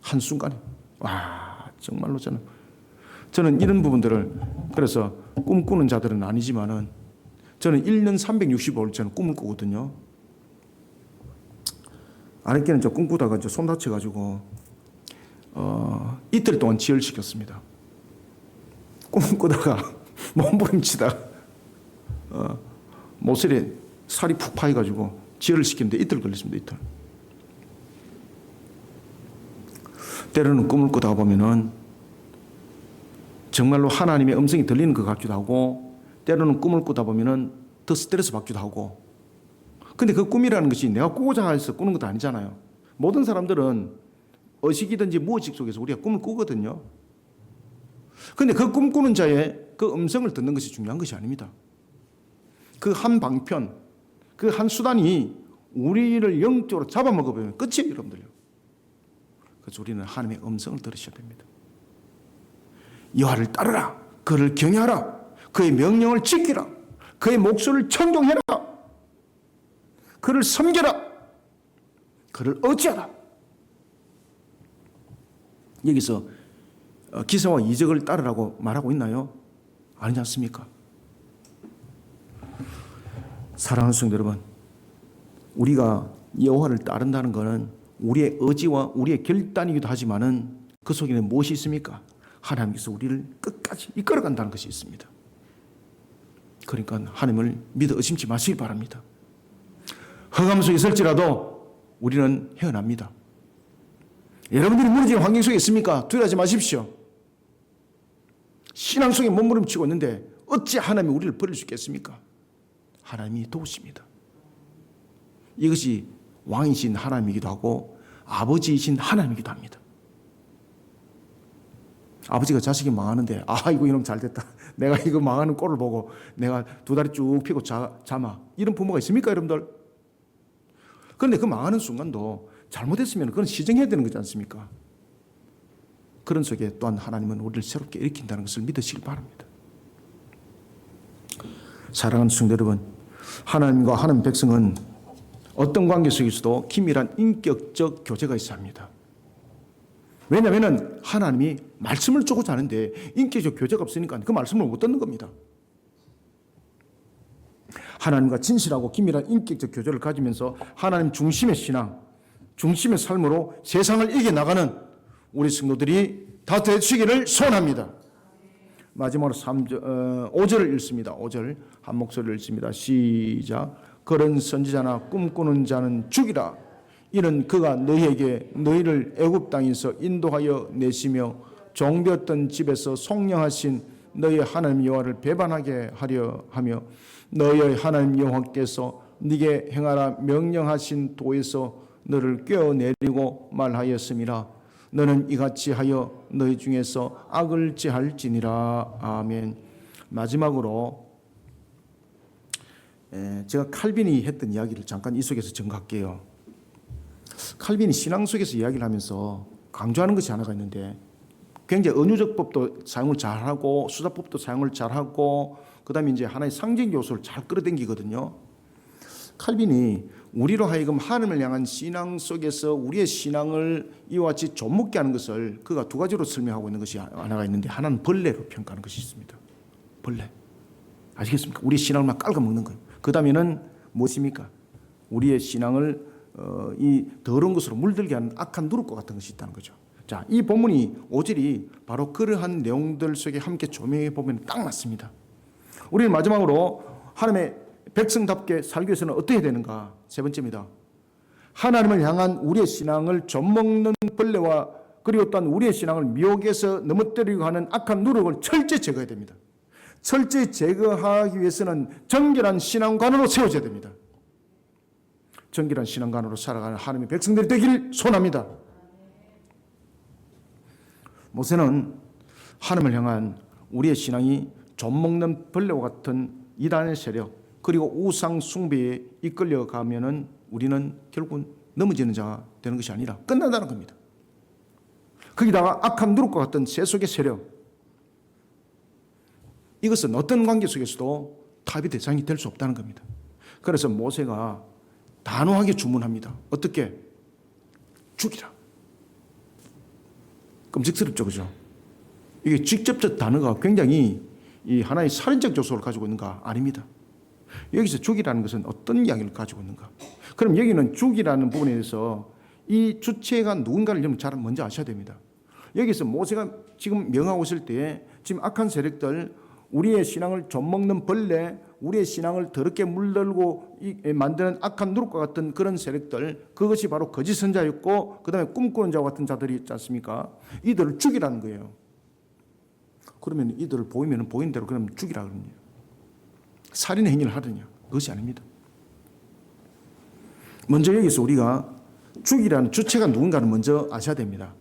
한순간에. 와, 정말로 저는 이런 부분들을, 그래서 꿈꾸는 자들은 아니지만은 저는 1년 365일 저는 꿈을 꾸거든요. 아랫께는 저 꿈꾸다가 손 다쳐가지고 이틀 동안 지혈시켰습니다. 꿈꾸다가 몸부림치다가 모서리에 살이 푹 파여가지고 지혈을 시키는데 이틀 걸렸습니다. 이틀. 때로는 꿈을 꾸다가 보면은 정말로 하나님의 음성이 들리는 것 같기도 하고, 때로는 꿈을 꾸다 보면은 더 스트레스 받기도 하고. 근데 그 꿈이라는 것이 내가 꾸고자 해서 꾸는 것도 아니잖아요. 모든 사람들은 의식이든지 무의식 속에서 우리가 꿈을 꾸거든요. 근데 그 꿈꾸는 자의 그 음성을 듣는 것이 중요한 것이 아닙니다. 그 한 방편, 그 한 수단이 우리를 영적으로 잡아먹어버리면 끝이에요, 여러분들요. 그래서 우리는 하나님의 음성을 들으셔야 됩니다. 여호와를 따르라, 그를 경외하라, 그의 명령을 지키라, 그의 목소리를 청종해라, 그를 섬겨라, 그를 의지하라. 여기서 기사와 이적을 따르라고 말하고 있나요? 아니지 않습니까? 사랑하는 성도 여러분, 우리가 여호와를 따른다는 것은 우리의 의지와 우리의 결단이기도 하지만은 그 속에는 무엇이 있습니까? 하나님께서 우리를 끝까지 이끌어간다는 것이 있습니다. 그러니까 하나님을 믿어 의심치 마시기 바랍니다. 흑암 속에 있을지라도 우리는 헤어납니다. 여러분들이 무너진 환경 속에 있습니까? 두려워하지 마십시오. 신앙 속에 몸부림치고 있는데 어찌 하나님이 우리를 버릴 수 있겠습니까? 하나님이 도우십니다. 이것이 왕이신 하나님이기도 하고 아버지이신 하나님이기도 합니다. 아버지가 자식이 망하는데 이거 이놈 잘됐다, 내가 이거 망하는 꼴을 보고 내가 두 다리 쭉 펴고 잠아, 이런 부모가 있습니까, 여러분들? 그런데 그 망하는 순간도 잘못했으면 그건 시정해야 되는 거지 않습니까? 그런 속에 또한 하나님은 우리를 새롭게 일으킨다는 것을 믿으시길 바랍니다. 사랑하는 성도 여러분, 하나님과 하나님 백성은 어떤 관계 속에서도 긴밀한 인격적 교제가 있어야 합니다. 왜냐하면 하나님이 말씀을 주고자 하는데 인격적 교제가 없으니까 그 말씀을 못 듣는 겁니다. 하나님과 진실하고 긴밀한 인격적 교제를 가지면서 하나님 중심의 신앙, 중심의 삶으로 세상을 이겨나가는 우리 성도들이 다 되시기를 소원합니다. 마지막으로 5절을 읽습니다. 5절 한 목소리를 읽습니다. 시작. 그런 선지자나 꿈꾸는 자는 죽이라. 이는 그가 너희에게 너희를 애굽 땅에서 인도하여 내시며 종되었던 집에서 속량하신 너희 하나님 여호와를 배반하게 하려 하며 너희의 하나님 여호와께서 네게 행하라 명령하신 도에서 너를 꿰어내리고 말하였음이라. 너는 이같이 하여 너희 중에서 악을 제할지니라. 아멘. 마지막으로 제가 칼빈이 했던 이야기를 잠깐 이 속에서 전가할게요. 칼빈이 신앙 속에서 이야기를 하면서 강조하는 것이 하나가 있는데, 굉장히 은유적법도 사용을 잘하고 수사법도 사용을 잘하고 그다음에 이제 하나의 상징 요소를 잘 끌어당기거든요. 칼빈이 우리로 하여금 하나님을 향한 신앙 속에서 우리의 신앙을 이와 같이 좀먹게 하는 것을 그가 두 가지로 설명하고 있는 것이 하나가 있는데, 하나는 벌레로 평가하는 것이 있습니다. 벌레. 아시겠습니까? 우리 신앙을 막 깔아먹는 거예요. 그 다음에는 무엇입니까? 우리의 신앙을 이 더러운 것으로 물들게 하는 악한 누룩과 같은 것이 있다는 거죠. 자, 이 본문이 5절이 바로 그러한 내용들 속에 함께 조명해 보면 딱 맞습니다. 우리는 마지막으로 하나님의 백성답게 살기 위해서는 어떻게 해야 되는가? 세 번째입니다. 하나님을 향한 우리의 신앙을 좀먹는 벌레와 그리고 또한 우리의 신앙을 미혹해서 넘어뜨리고 하는 악한 누룩을 철저히 제거해야 됩니다. 철저히 제거하기 위해서는 정결한 신앙관으로 세워져야 됩니다. 정결한 신앙관으로 살아가는 하나님의 백성들이 되기를 소원합니다. 모세는 하나님을 향한 우리의 신앙이 좀먹는 벌레와 같은 이단의 세력 그리고 우상 숭배에 이끌려가면은 우리는 결국 넘어지는 자가 되는 것이 아니라 끝난다는 겁니다. 거기다가 악한 누룩과 같은 세속의 세력, 이것은 어떤 관계 속에서도 타협의 대상이 될 수 없다는 겁니다. 그래서 모세가 단호하게 주문합니다. 어떻게? 죽이라. 끔찍스럽죠, 그죠? 이게 직접적 단어가 굉장히 이 하나의 살인적 요소를 가지고 있는가? 아닙니다. 여기서 죽이라는 것은 어떤 이야기를 가지고 있는가? 그럼 여기는 죽이라는 부분에 대해서 이 주체가 누군가를 여러분 잘 먼저 아셔야 됩니다. 여기서 모세가 지금 명하고 있을 때 지금 악한 세력들, 우리의 신앙을 좀먹는 벌레, 우리의 신앙을 더럽게 물들고 만드는 악한 누룩과 같은 그런 세력들, 그것이 바로 거짓 선자였고 그 다음에 꿈꾸는 자와 같은 자들이 있지 않습니까? 이들을 죽이라는 거예요. 그러면 이들을 보이면 보인 대로 그러면 죽이라 그러냐? 살인의 행위를 하느냐? 그것이 아닙니다. 먼저 여기서 우리가 죽이라는 주체가 누군가를 먼저 아셔야 됩니다.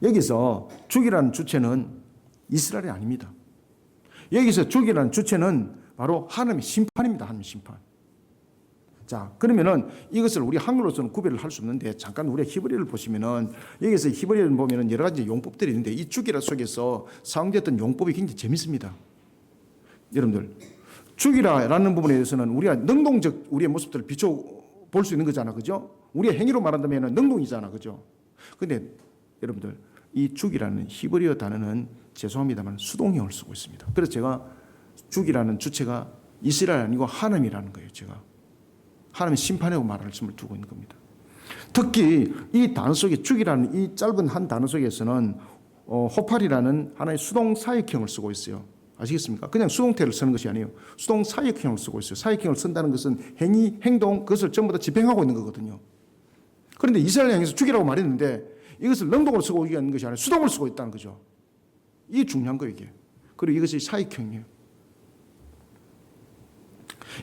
여기서 죽이라는 주체는 이스라엘이 아닙니다. 여기서 죽이라는 주체는 바로 하나님의 심판입니다. 하나님의 심판. 자, 그러면은 이것을 우리 한글로서는 구별을 할 수 없는데 잠깐 우리 히브리를 보시면은 여기서 히브리를 보면은 여러 가지 용법들이 있는데 이 죽이라 속에서 사용됐던 용법이 굉장히 재밌습니다. 여러분들, 죽이라라는 부분에 대해서는 우리가 능동적 우리의 모습들을 비춰볼 수 있는 거잖아. 그죠? 우리의 행위로 말한다면 능동이잖아. 그죠? 근데 여러분들, 이 죽이라는 히브리어 단어는 죄송합니다만 수동형을 쓰고 있습니다. 그래서 제가 죽이라는 주체가 이스라엘 아니고 하나님이라는 거예요. 제가 하나님의 심판이라고 말씀을 두고 있는 겁니다. 특히 이 단어 속에 죽이라는 이 짧은 한 단어 속에서는 호팔이라는 하나의 수동 사역형을 쓰고 있어요. 아시겠습니까? 그냥 수동태를 쓰는 것이 아니에요. 수동 사역형을 쓰고 있어요. 사역형을 쓴다는 것은 행위, 행동, 그것을 전부 다 집행하고 있는 거거든요. 그런데 이스라엘 향해서 죽이라고 말했는데 이것을 능동으로 쓰고 있는 것이 아니라 수동으로 쓰고 있다는 거죠. 이게 중요한 거예요, 이게. 그리고 이것이 사역형이에요.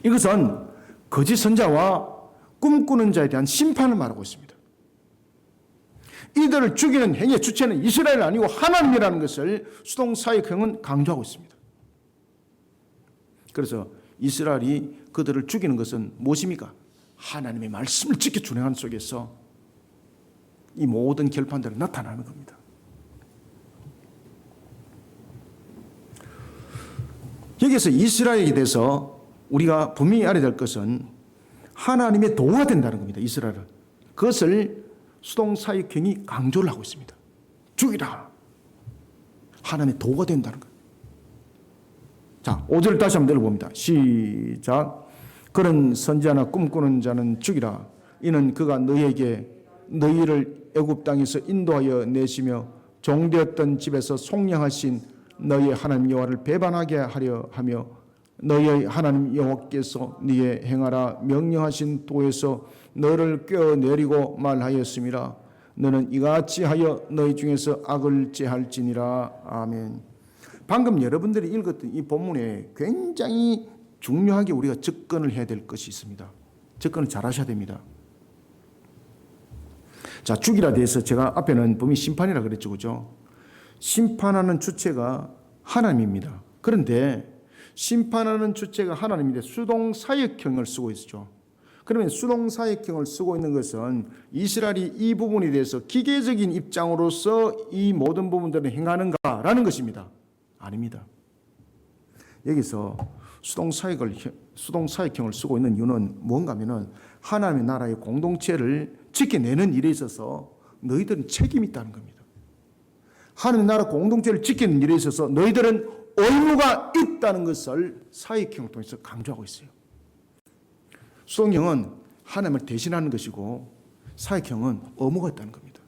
이것은 거짓 선자와 꿈꾸는 자에 대한 심판을 말하고 있습니다. 이들을 죽이는 행위의 주체는 이스라엘 아니고 하나님이라는 것을 수동 사역형은 강조하고 있습니다. 그래서 이스라엘이 그들을 죽이는 것은 무엇입니까? 하나님의 말씀을 지켜 준행하는 속에서 이 모든 결판들이 나타나는 겁니다. 여기서 이스라엘에 대해서 우리가 분명히 알아야 될 것은 하나님의 도가 된다는 겁니다. 이스라엘은. 그것을 수동사역형이 강조를 하고 있습니다. 죽이라. 하나님의 도가 된다는 것. 자, 5절 다시 한번 내려봅니다. 시작. 그런 선지자나 꿈꾸는 자는 죽이라. 이는 그가 너희를 애굽 땅에서 인도하여 내시며 종되었던 집에서 속량하신 너희의 하나님 여호와를 배반하게 하려 하며 너희의 하나님 여호와께서 네게 행하라 명령하신 도에서 너를 꿰어내리고 말하였음이라. 너는 이같이 하여 너희 중에서 악을 제할지니라. 아멘. 방금 여러분들이 읽었던 이 본문에 굉장히 중요하게 우리가 접근을 해야 될 것이 있습니다. 접근을 잘 하셔야 됩니다. 자, 죽이라 대해서 제가 앞에는 분명히 심판이라 그랬죠. 그죠? 심판하는 주체가 하나님입니다. 그런데 심판하는 주체가 하나님인데 수동 사역형을 쓰고 있죠. 그러면 수동 사역형을 쓰고 있는 것은 이스라엘이 이 부분에 대해서 기계적인 입장으로서 이 모든 부분들을 행하는가라는 것입니다. 아닙니다. 여기서 수동 사역형을 쓰고 있는 이유는 뭔가 하면은 하나님의 나라의 공동체를 지켜내는 일에 있어서 너희들은 책임이 있다는 겁니다. 하나님의 나라 공동체를 지키는 일에 있어서 너희들은 의무가 있다는 것을 사역형을 통해서 강조하고 있어요. 수동형은 하나님을 대신하는 것이고 사역형은 의무가 있다는 겁니다.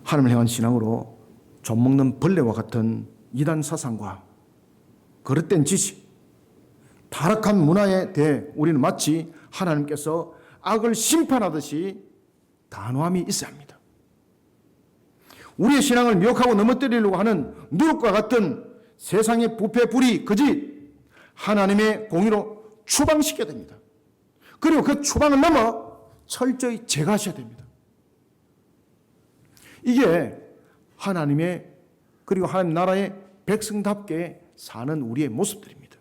하나님을 향한 신앙으로 좀먹는 벌레와 같은 이단 사상과 그릇된 지식, 타락한 문화에 대해 우리는 마치 하나님께서 악을 심판하듯이 단호함이 있어야 합니다. 우리의 신앙을 미혹하고 넘어뜨리려고 하는 누룩과 같은 세상의 부패, 불의, 거짓, 하나님의 공의로 추방시켜야 됩니다. 그리고 그 추방을 넘어 철저히 제거하셔야 됩니다. 이게 하나님의 그리고 하나님 나라의 백성답게 사는 우리의 모습들입니다.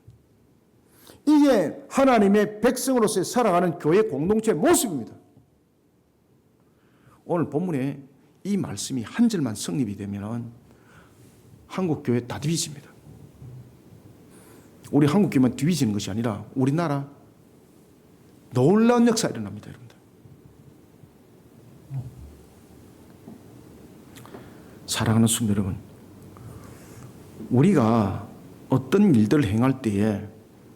이게 하나님의 백성으로서 살아가는 교회 공동체의 모습입니다. 오늘 본문에 이 말씀이 한 절만 성립이 되면 한국 교회 다 뒤집니다. 우리 한국 교회만 뒤집는 것이 아니라 우리나라 놀라운 역사가 일어납니다, 여러분들. 사랑하는 성도 여러분, 우리가 어떤 일들을 행할 때에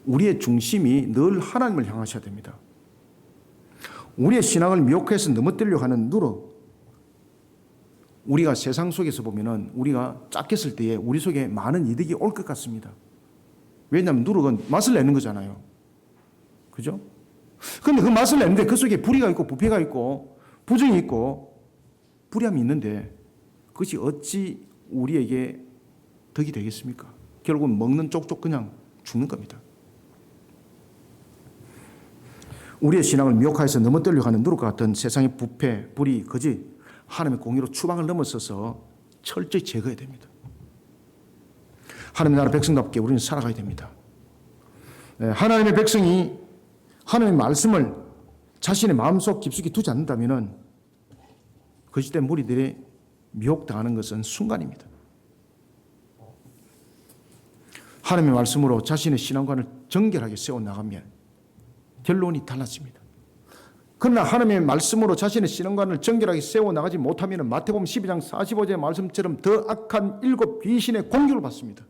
우리의 중심이 늘 하나님을 향하셔야 됩니다. 우리의 신앙을 미혹해서 넘어뜨리려고 하는 누룩, 우리가 세상 속에서 보면은 우리가 짝겠을 때에 우리 속에 많은 이득이 올 것 같습니다. 왜냐하면 누룩은 맛을 내는 거잖아요. 그죠? 그런데 그 맛을 내는데 그 속에 불의가 있고 부패가 있고 부정이 있고 불의함이 있는데 그것이 어찌 우리에게 덕이 되겠습니까? 결국은 먹는 쪽쪽 그냥 죽는 겁니다. 우리의 신앙을 미혹하여서 넘어뜨리려고 하는 누룩과 같은 세상의 부패, 불의, 거짓, 하나님의 공의로 추방을 넘어서서 철저히 제거해야 됩니다. 하나님의 나라 백성답게 우리는 살아가야 됩니다. 하나님의 백성이 하나님의 말씀을 자신의 마음속 깊숙이 두지 않는다면 거짓된 무리들이 미혹당하는 것은 순간입니다. 하나님의 말씀으로 자신의 신앙관을 정결하게 세워나가면 결론이 달라집니다. 그러나 하나님의 말씀으로 자신의 신앙관을 정결하게 세워나가지 못하면 마태복음 12장 45절의 말씀처럼 더 악한 7 귀신의 공격을 받습니다.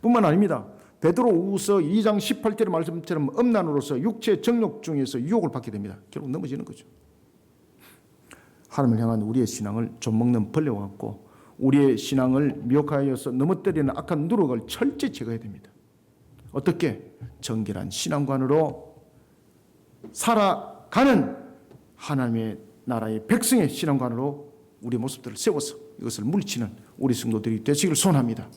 뿐만 아닙니다. 베드로후서 2장 18절의 말씀처럼 음란으로서 육체 정욕 중에서 유혹을 받게 됩니다. 결국 넘어지는 거죠. 하나님을 향한 우리의 신앙을 좀먹는 벌레와 같고 우리의 신앙을 미혹하여서 넘어뜨리는 악한 누룩을 철저히 제거해야 됩니다. 어떻게? 정결한 신앙관으로 살아가는 하나님의 나라의 백성의 신앙관으로 우리 모습들을 세워서 이것을 물리치는 우리 성도들이 되시기를 소원합니다.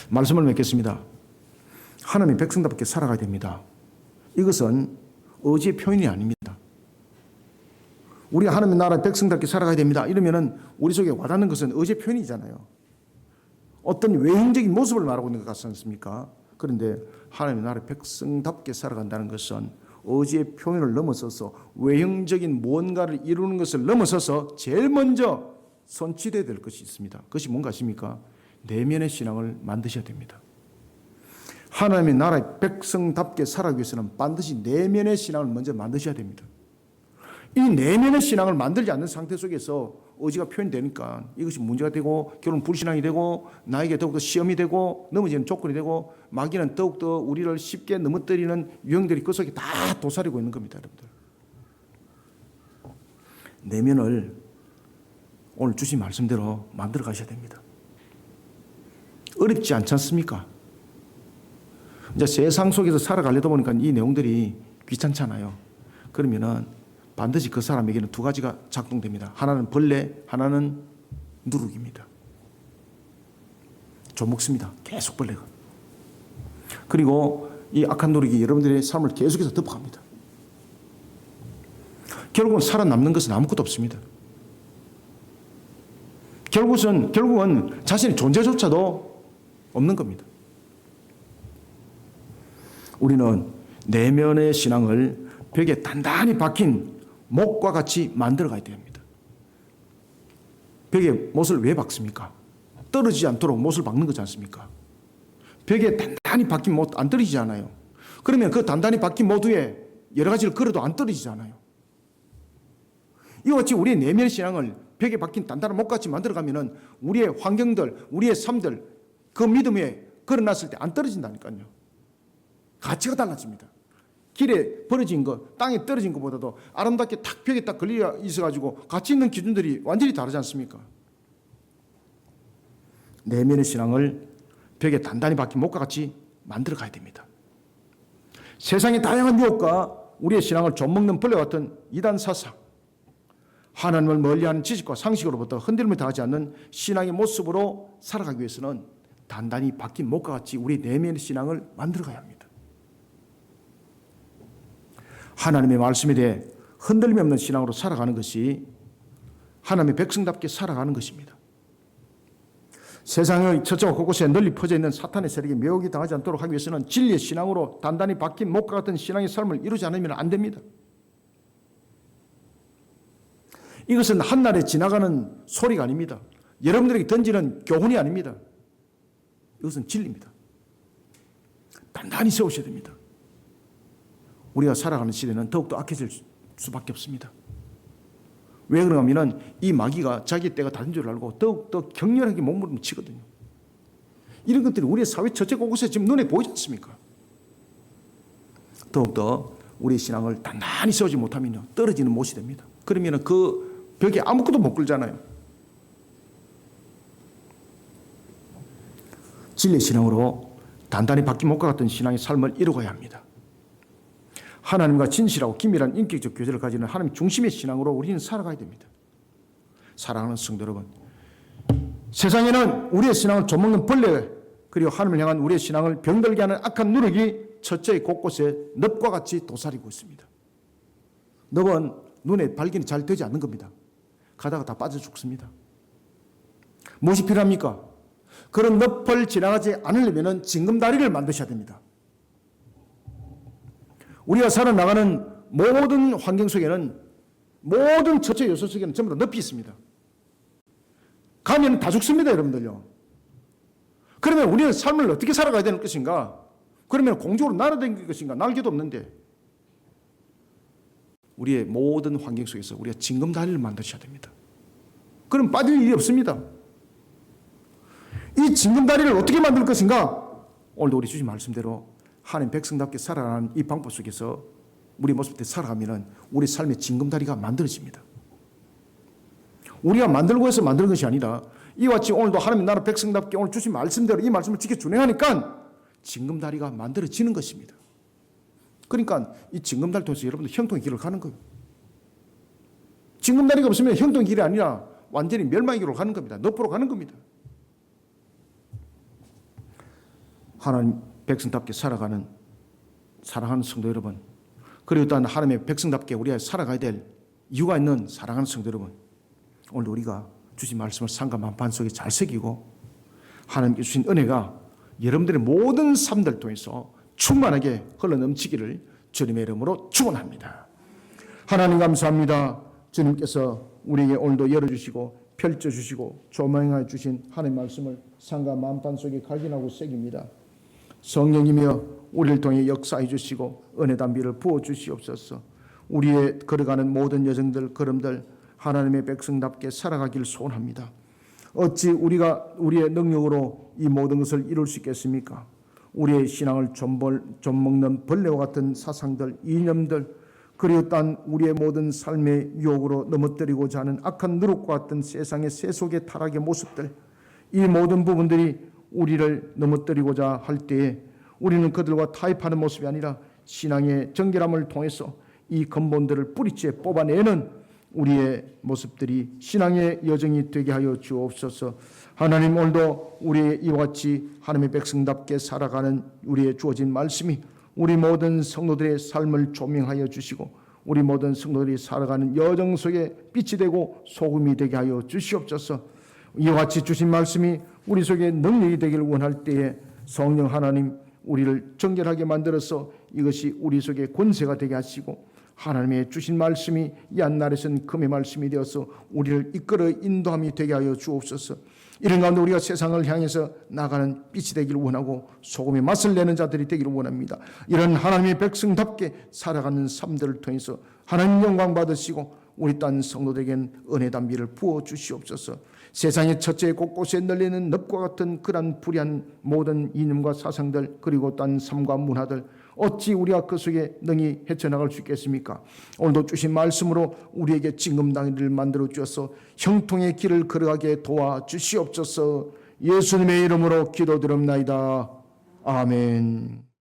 말씀을 맺겠습니다. 하나님의 백성답게 살아가야 됩니다. 이것은 의지의 표현이 아닙니다. 우리가 하나님의 나라의 백성답게 살아가야 됩니다. 이러면은 우리 속에 와닿는 것은 의지의 표현이잖아요. 어떤 외형적인 모습을 말하고 있는 것 같지 않습니까? 그런데 하나님의 나라의 백성답게 살아간다는 것은 의지의 표현을 넘어서서 외형적인 무언가를 이루는 것을 넘어서서 제일 먼저 손치돼야 될 것이 있습니다. 그것이 뭔가 아십니까? 내면의 신앙을 만드셔야 됩니다. 하나님의 나라의 백성답게 살아가기 위해서는 반드시 내면의 신앙을 먼저 만드셔야 됩니다. 이 내면의 신앙을 만들지 않는 상태 속에서 의지가 표현되니까 이것이 문제가 되고 결국 불신앙이 되고 나에게 더욱더 시험이 되고 넘어지는 조건이 되고 마귀는 더욱더 우리를 쉽게 넘어뜨리는 유형들이 그 속에 다 도사리고 있는 겁니다. 여러분들. 내면을 오늘 주신 말씀대로 만들어 가셔야 됩니다. 어렵지 않지 않습니까? 이제 세상 속에서 살아가려다 보니까 이 내용들이 귀찮잖아요. 그러면은 반드시 그 사람에게는 2가지가 작동됩니다. 하나는 벌레, 하나는 누룩입니다. 좀 먹습니다. 계속 벌레가. 그리고 이 악한 누룩이 여러분들의 삶을 계속해서 덮어갑니다. 결국은 살아남는 것은 아무것도 없습니다. 결국은 자신의 존재조차도 없는 겁니다. 우리는 내면의 신앙을 벽에 단단히 박힌 못과 같이 만들어 가야 됩니다. 벽에 못을 왜 박습니까? 떨어지지 않도록 못을 박는 거지 않습니까? 벽에 단단히 박힌 못 안 떨어지지 않아요. 그러면 그 단단히 박힌 못 위에 여러 가지를 걸어도 안 떨어지지 않아요. 이와 같이 우리의 내면 신앙을 벽에 박힌 단단한 못같이 만들어가면은 우리의 환경들, 우리의 삶들, 그 믿음에 걸어놨을 때 안 떨어진다니까요. 가치가 달라집니다. 길에 버려진 것, 땅에 떨어진 것보다도 아름답게 탁 벽에 딱 걸려 있어가지고 가치 있는 기준들이 완전히 다르지 않습니까? 내면의 신앙을 벽에 단단히 박힌 못과 같이 만들어 가야 됩니다. 세상의 다양한 유혹과 우리의 신앙을 좀먹는 벌레 같은 이단 사상, 하나님을 멀리하는 지식과 상식으로부터 흔들림을 당하지 않는 신앙의 모습으로 살아가기 위해서는 단단히 박힌 못과 같이 우리 내면의 신앙을 만들어 가야 합니다. 하나님의 말씀에 대해 흔들림 없는 신앙으로 살아가는 것이 하나님의 백성답게 살아가는 것입니다. 세상의 저쪽 곳곳에 널리 퍼져 있는 사탄의 세력에 매혹이 당하지 않도록 하기 위해서는 진리의 신앙으로 단단히 박힌 못과 같은 신앙의 삶을 이루지 않으면 안 됩니다. 이것은 한날에 지나가는 소리가 아닙니다. 여러분들에게 던지는 교훈이 아닙니다. 이것은 진리입니다. 단단히 세우셔야 됩니다. 우리가 살아가는 시대는 더욱더 악해질 수밖에 없습니다. 왜 그런가 하면 이 마귀가 자기 때가 다른 줄 알고 더욱더 격렬하게 몸부림치거든요. 이런 것들이 우리의 사회 전체 곳곳에 지금 눈에 보이지 않습니까? 더욱더 우리의 신앙을 단단히 세우지 못하면요, 떨어지는 못이 됩니다. 그러면 그 벽에 아무것도 못 걸잖아요. 진리의 신앙으로 단단히 바뀐 목과 같은 신앙의 삶을 이루어야 합니다. 하나님과 진실하고 긴밀한 인격적 교제를 가지는 하나님 중심의 신앙으로 우리는 살아가야 됩니다. 사랑하는 성도 여러분, 세상에는 우리의 신앙을 좀먹는 벌레, 그리고 하나님을 향한 우리의 신앙을 병들게 하는 악한 누룩이 첫째 곳곳에 늪과 같이 도사리고 있습니다. 늪은 눈에 발견이 잘 되지 않는 겁니다. 가다가 다 빠져 죽습니다. 무엇이 필요합니까? 그런 늪을 지나가지 않으려면 징검다리를 만드셔야 됩니다. 우리가 살아나가는 모든 환경 속에는, 모든 첫째 요소 속에는 전부 다 늪이 있습니다. 가면 다 죽습니다, 여러분들요. 그러면 우리는 삶을 어떻게 살아가야 되는 것인가? 그러면 공중으로 날아다닐 것인가? 날개도 없는데. 우리의 모든 환경 속에서 우리가 징검다리를 만드셔야 됩니다. 그럼 빠질 일이 없습니다. 이 징검다리를 어떻게 만들 것인가? 오늘도 우리 주신 말씀대로 하나님 백성답게 살아가는 이 방법 속에서 우리 모습대 살아가면 우리 삶의 징검다리가 만들어집니다. 우리가 만들고 해서 만드는 것이 아니라 이와 같이 오늘도 하나님 나라 백성답게 오늘 주신 말씀대로 이 말씀을 지켜 준행하니까 징검다리가 만들어지는 것입니다. 그러니까 이 징검다리 통해서 여러분들 형통의 길을 가는 거예요. 징검다리가 없으면 형통의 길이 아니라 완전히 멸망의 길로 가는 겁니다. 늪으로 가는 겁니다. 하나님 백성답게 살아가는 사랑하는 성도 여러분, 그리고 또한 하나님의 백성답게 우리가 살아가야 될 이유가 있는 사랑하는 성도 여러분, 오늘 우리가 주신 말씀을 상과 만판 속에 잘 새기고 하나님께 주신 은혜가 여러분들의 모든 삶들 통해서 충만하게 흘러넘치기를 주님의 이름으로 축원합니다. 하나님 감사합니다. 주님께서 우리에게 오늘도 열어주시고 펼쳐주시고 조명해 주신 하나님의 말씀을 상과 만판 속에 각인하고 새깁니다. 성령이며 우리를 통해 역사해 주시고 은혜 담비를 부어 주시옵소서. 우리의 걸어가는 모든 여정들 걸음들 하나님의 백성답게 살아가길 소원합니다. 어찌 우리가 우리의 능력으로 이 모든 것을 이룰 수 있겠습니까? 우리의 신앙을 좀먹는 벌레와 같은 사상들, 이념들, 그리고 딴 우리의 모든 삶의 유혹으로 넘어뜨리고자 하는 악한 누룩과 같은 세상의 세속의 타락의 모습들, 이 모든 부분들이 우리를 넘어뜨리고자 할 때에 우리는 그들과 타협하는 모습이 아니라 신앙의 정결함을 통해서 이 근본들을 뿌리째 뽑아내는 우리의 모습들이 신앙의 여정이 되게 하여 주옵소서. 하나님, 오늘도 우리의 이와 같이 하나님의 백성답게 살아가는 우리의 주어진 말씀이 우리 모든 성도들의 삶을 조명하여 주시고 우리 모든 성도들이 살아가는 여정 속에 빛이 되고 소금이 되게 하여 주시옵소서. 이와 같이 주신 말씀이 우리 속에 능력이 되기를 원할 때에 성령 하나님 우리를 정결하게 만들어서 이것이 우리 속에 권세가 되게 하시고 하나님의 주신 말씀이 이 한날에서는 금의 말씀이 되어서 우리를 이끌어 인도함이 되게 하여 주옵소서. 이런 가운데 우리가 세상을 향해서 나가는 빛이 되기를 원하고 소금의 맛을 내는 자들이 되기를 원합니다. 이런 하나님의 백성답게 살아가는 삶들을 통해서 하나님 영광 받으시고 우리 딴 성도들에겐 은혜 담비를 부어 주시옵소서. 세상의 첫째 곳곳에 널리는 늪과 같은 그런 불의한 모든 이념과 사상들 그리고 딴 삶과 문화들 어찌 우리가 그 속에 능히 헤쳐나갈 수 있겠습니까? 오늘도 주신 말씀으로 우리에게 징검다리를 만들어 주셔서 형통의 길을 걸어가게 도와주시옵소서. 예수님의 이름으로 기도드립나이다. 아멘.